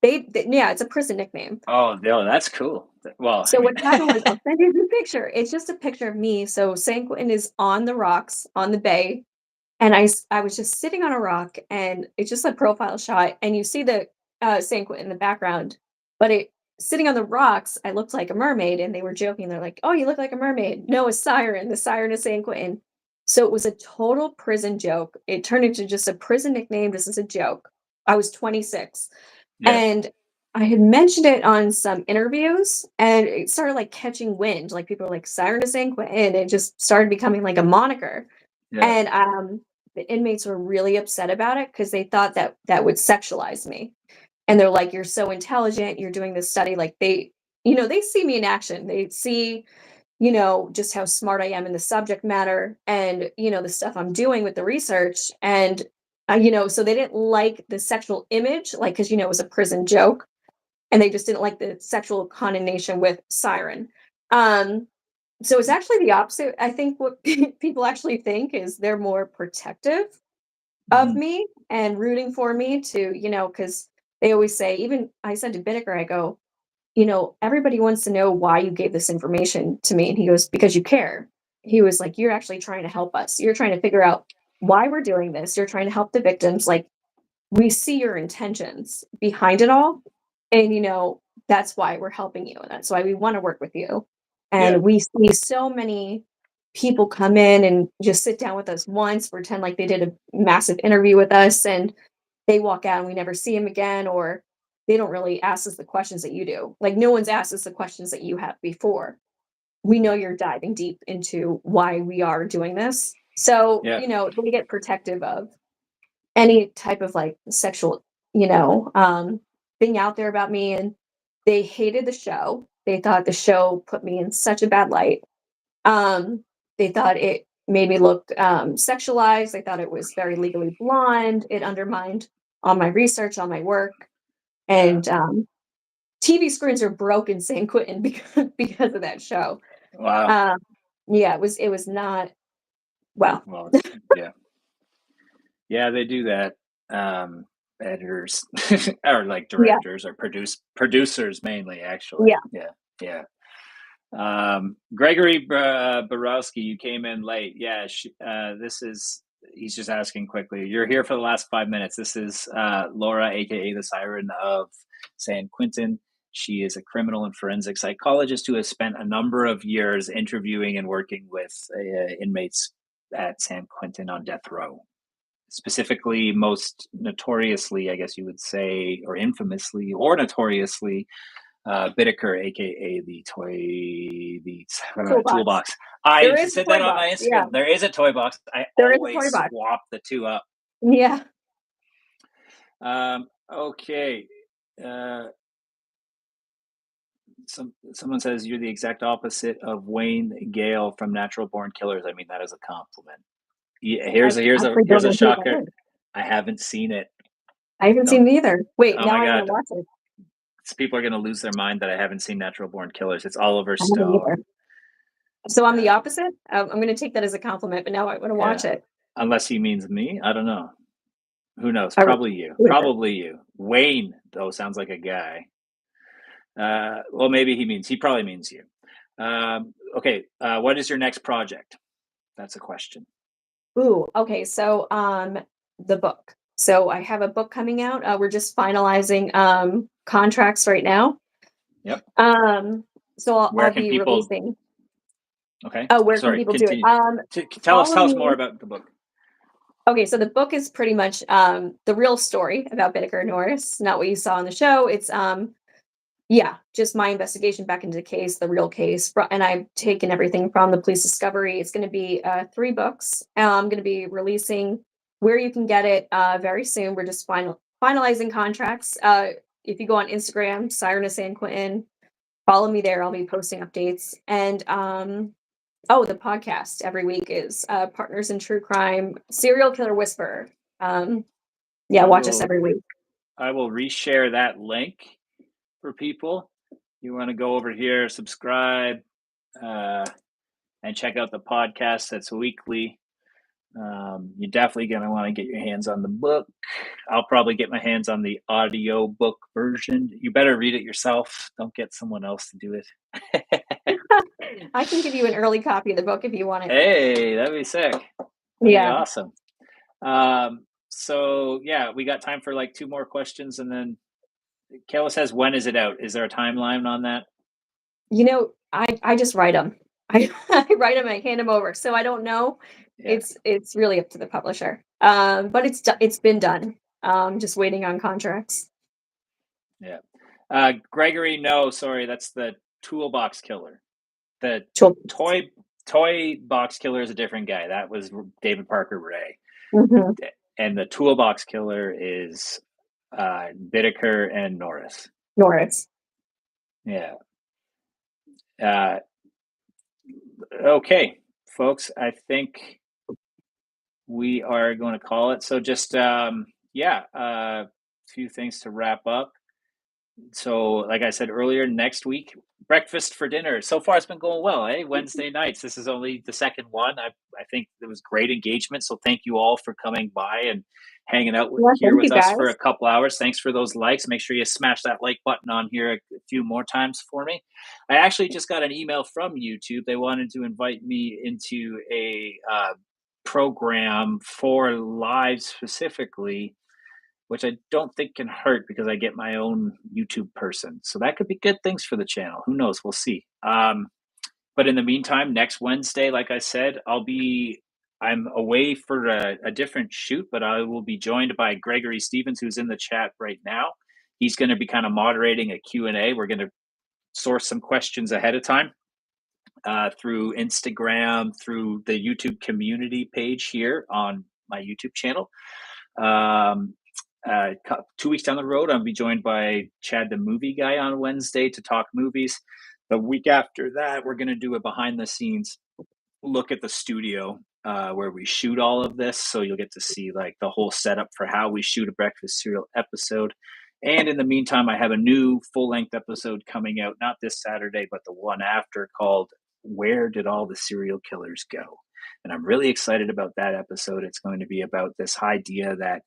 Yeah, it's a prison nickname. Oh no, that's cool. Well, So I mean, what happened was, I'll send you the picture. It's just a picture of me. So San Quentin is on the rocks on the bay, and I was just sitting on a rock, and it's just a profile shot, and you see the San Quentin in the background, but it sitting on the rocks, I looked like a mermaid, and they were joking. They're like, "Oh, you look like a mermaid." No, a siren. The siren is San Quentin. So it was a total prison joke. It turned into just a prison nickname. This is a joke. I was 26. yeah, And I had mentioned it on some interviews, and it started, like, catching wind, like, people were like, "Siren to San Quentin," it just started becoming, like, a moniker, yeah, and, the inmates were really upset about it because they thought that that would sexualize me, and they're like, "You're so intelligent, you're doing this study," like, they see me in action, they see, just how smart I am in the subject matter and, the stuff I'm doing with the research, and, so they didn't like the sexual image, like, because it was a prison joke, and they just didn't like the sexual connotation with Siren. Um, so it's actually the opposite. I think what people actually think is they're more protective of mhm, me and rooting for me to, because they always say, even I said to Bittaker, I go, everybody wants to know why you gave this information to me. And he goes, because you care. He was like, you're actually trying to help us. You're trying to figure out why we're doing this. You're trying to help the victims. Like, we see your intentions behind it all, and that's why we're helping you, and that's why we want to work with you. yeah, And we see so many people come in and just sit down with us once, pretend like they did a massive interview with us, and they walk out and we never see them again, or they don't really ask us the questions that you do. Like, no one's asked us the questions that you have before. We know you're diving deep into why we are doing this, so yeah, they get protective of any type of, like, sexual, thing out there about me, and they hated the show. They thought the show put me in such a bad light. Um, they thought it made me look, sexualized. They thought it was very Legally Blonde. It undermined all my research, all my work, yeah. and, TV screens are broke in San Quentin because of that show. Wow. Um, yeah, it was not well. Well, yeah, yeah, they do that. Um, Editors or like Yeah, directors or producers mainly, actually. yeah. Yeah, yeah. Gregory Borowski, you came in late. Yeah, this is. He's just asking quickly. You're here for the last 5 minutes. This is Laura, aka the Siren of San Quentin. She is a criminal and forensic psychologist who has spent a number of years interviewing and working with inmates at San Quentin on death row. Specifically, most notoriously, I guess you would say, or infamously, or notoriously, Bittaker, aka the Toolbox. toolbox. I There is a said that toy on my box. Yeah, Instagram. There is a toy box. I there is a always toy box. swap the two up. Yeah. Okay. Uh, someone says you're the exact opposite of Wayne Gale from Natural Born Killers. I mean, that is a compliment. Yeah, I actually here's don't a know who that shocker. is. I haven't seen it. I haven't Don't. seen it either. Wait, Oh now my I wanna god. watch it. People are going to lose their mind that I haven't seen Natural Born Killers. It's Oliver I haven't Stone. either. So I'm the Uh, opposite? I'm gonna take that as a compliment, but now I wanna watch yeah, it. unless he means me. I don't know. Who knows? I would Probably you. who is it? Probably you. Wayne, though, sounds like a guy. Well, maybe he probably means you. Okay. What is your next project? That's a question. Ooh, okay, so, the book. So I have a book coming out, we're just finalizing, contracts right now. Yep. Um, so I'll Where can be people? releasing. Okay. Oh, where can Sorry. people do it? Continue. Follow Tell us me. more about the book. Okay, so the book is pretty much, the real story about Bittaker Norris, not what you saw on the show. It's, yeah, just my investigation back into the case, the real case, and I've taken everything from the police discovery. It's going to be 3 books. I'm going to be releasing where you can get it very soon. We're just finalizing contracts. If you go on Instagram, Siren of San Quentin, follow me there. I'll be posting updates. And oh, the podcast every week is Partners in True Crime, Serial Killer Whisperer. Yeah, I watch us will. every week. I will reshare that link for people. You want to go over here, subscribe, uh, and check out the podcast that's weekly. You're definitely going to want to get your hands on the book. I'll probably get my hands on the audio book version. You better read it yourself. Don't get someone else to do it. I can give you an early copy of the book if you want it. Hey, that'd be sick. That'd be Yeah. awesome. So yeah, we got time for like 2 more questions, and then Kayla says, when is it out? Is there a timeline on that? You know, I just write them. I write them, I hand them over. So I don't know. Yeah. It's really up to the publisher. But it's been done. Just waiting on contracts. Yeah. Gregory, no, sorry, that's the Toolbox Killer. The Sure. toy box killer is a different guy. That was David Parker Ray. Mhm. And the Toolbox Killer is Bittaker and Norris. Norris. Yeah. Okay, folks, I think we are going to call it. So just a few things to wrap up. So, like I said earlier, next week, breakfast for dinner. So far, it's been going well, eh? Wednesday nights. This is only the second one. I think there was great engagement. So, thank you all for coming by and hanging out Yeah, here thank you with us for guys. a couple hours. Thanks for those likes. Make sure you smash that like button on here a few more times for me. I actually just got an email from YouTube. They wanted to invite me into a program for live specifically, which I don't think can hurt because I get my own YouTube person. So that could be good things for the channel. Who knows? We'll see. But in the meantime, next Wednesday, like I said, I'm away for a different shoot, but I will be joined by Gregory Stevens, who's in the chat right now. He's going to be kind of moderating a Q&A. We're going to source some questions ahead of time through Instagram, through the YouTube community page here on my YouTube channel. 2 weeks down the road, I'll be joined by Chad, the movie guy, on Wednesday to talk movies. The week after that, we're going to do a behind the scenes look at the studio where we shoot all of this. So you'll get to see like the whole setup for how we shoot a breakfast cereal episode. And in the meantime, I have a new full length episode coming out, not this Saturday, but the one after, called Where Did All the Serial Killers Go? And I'm really excited about that episode. It's going to be about this idea that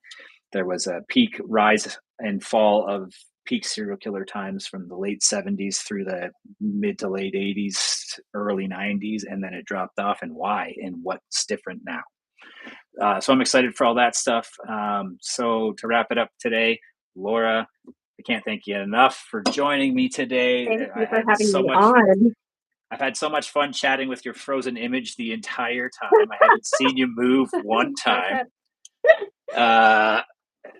there was a peak rise and fall of peak serial killer times from the late 70s through the mid to late 80s, early 90s, and then it dropped off, and why, and what's different now. So I'm excited for all that stuff. So to wrap it up today, Laura, I can't thank you enough for joining me today. Thank you for having me on. I've had so much fun chatting with your frozen image the entire time. I haven't seen you move one time.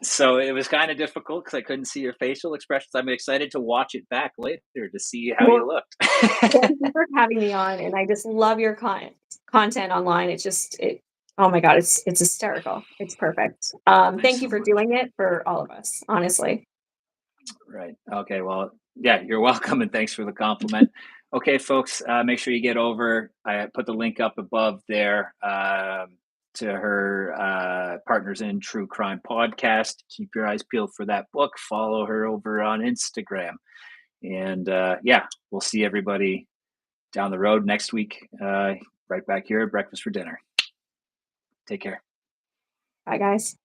So it was kind of difficult because I couldn't see your facial expressions. I'm excited to watch it back later to see how you looked. Thank you for having me on, and I just love your content online. Oh my god, it's hysterical. It's perfect. Thank you for doing it for all of us, honestly. Right. Okay. Well, yeah, you're welcome, and thanks for the compliment. Okay, folks, make sure you get over. I put the link up above there to her Partners in True Crime podcast. Keep your eyes peeled for that book. Follow her over on Instagram. And yeah, we'll see everybody down the road next week, right back here at Breakfast for Dinner. Take care. Bye, guys.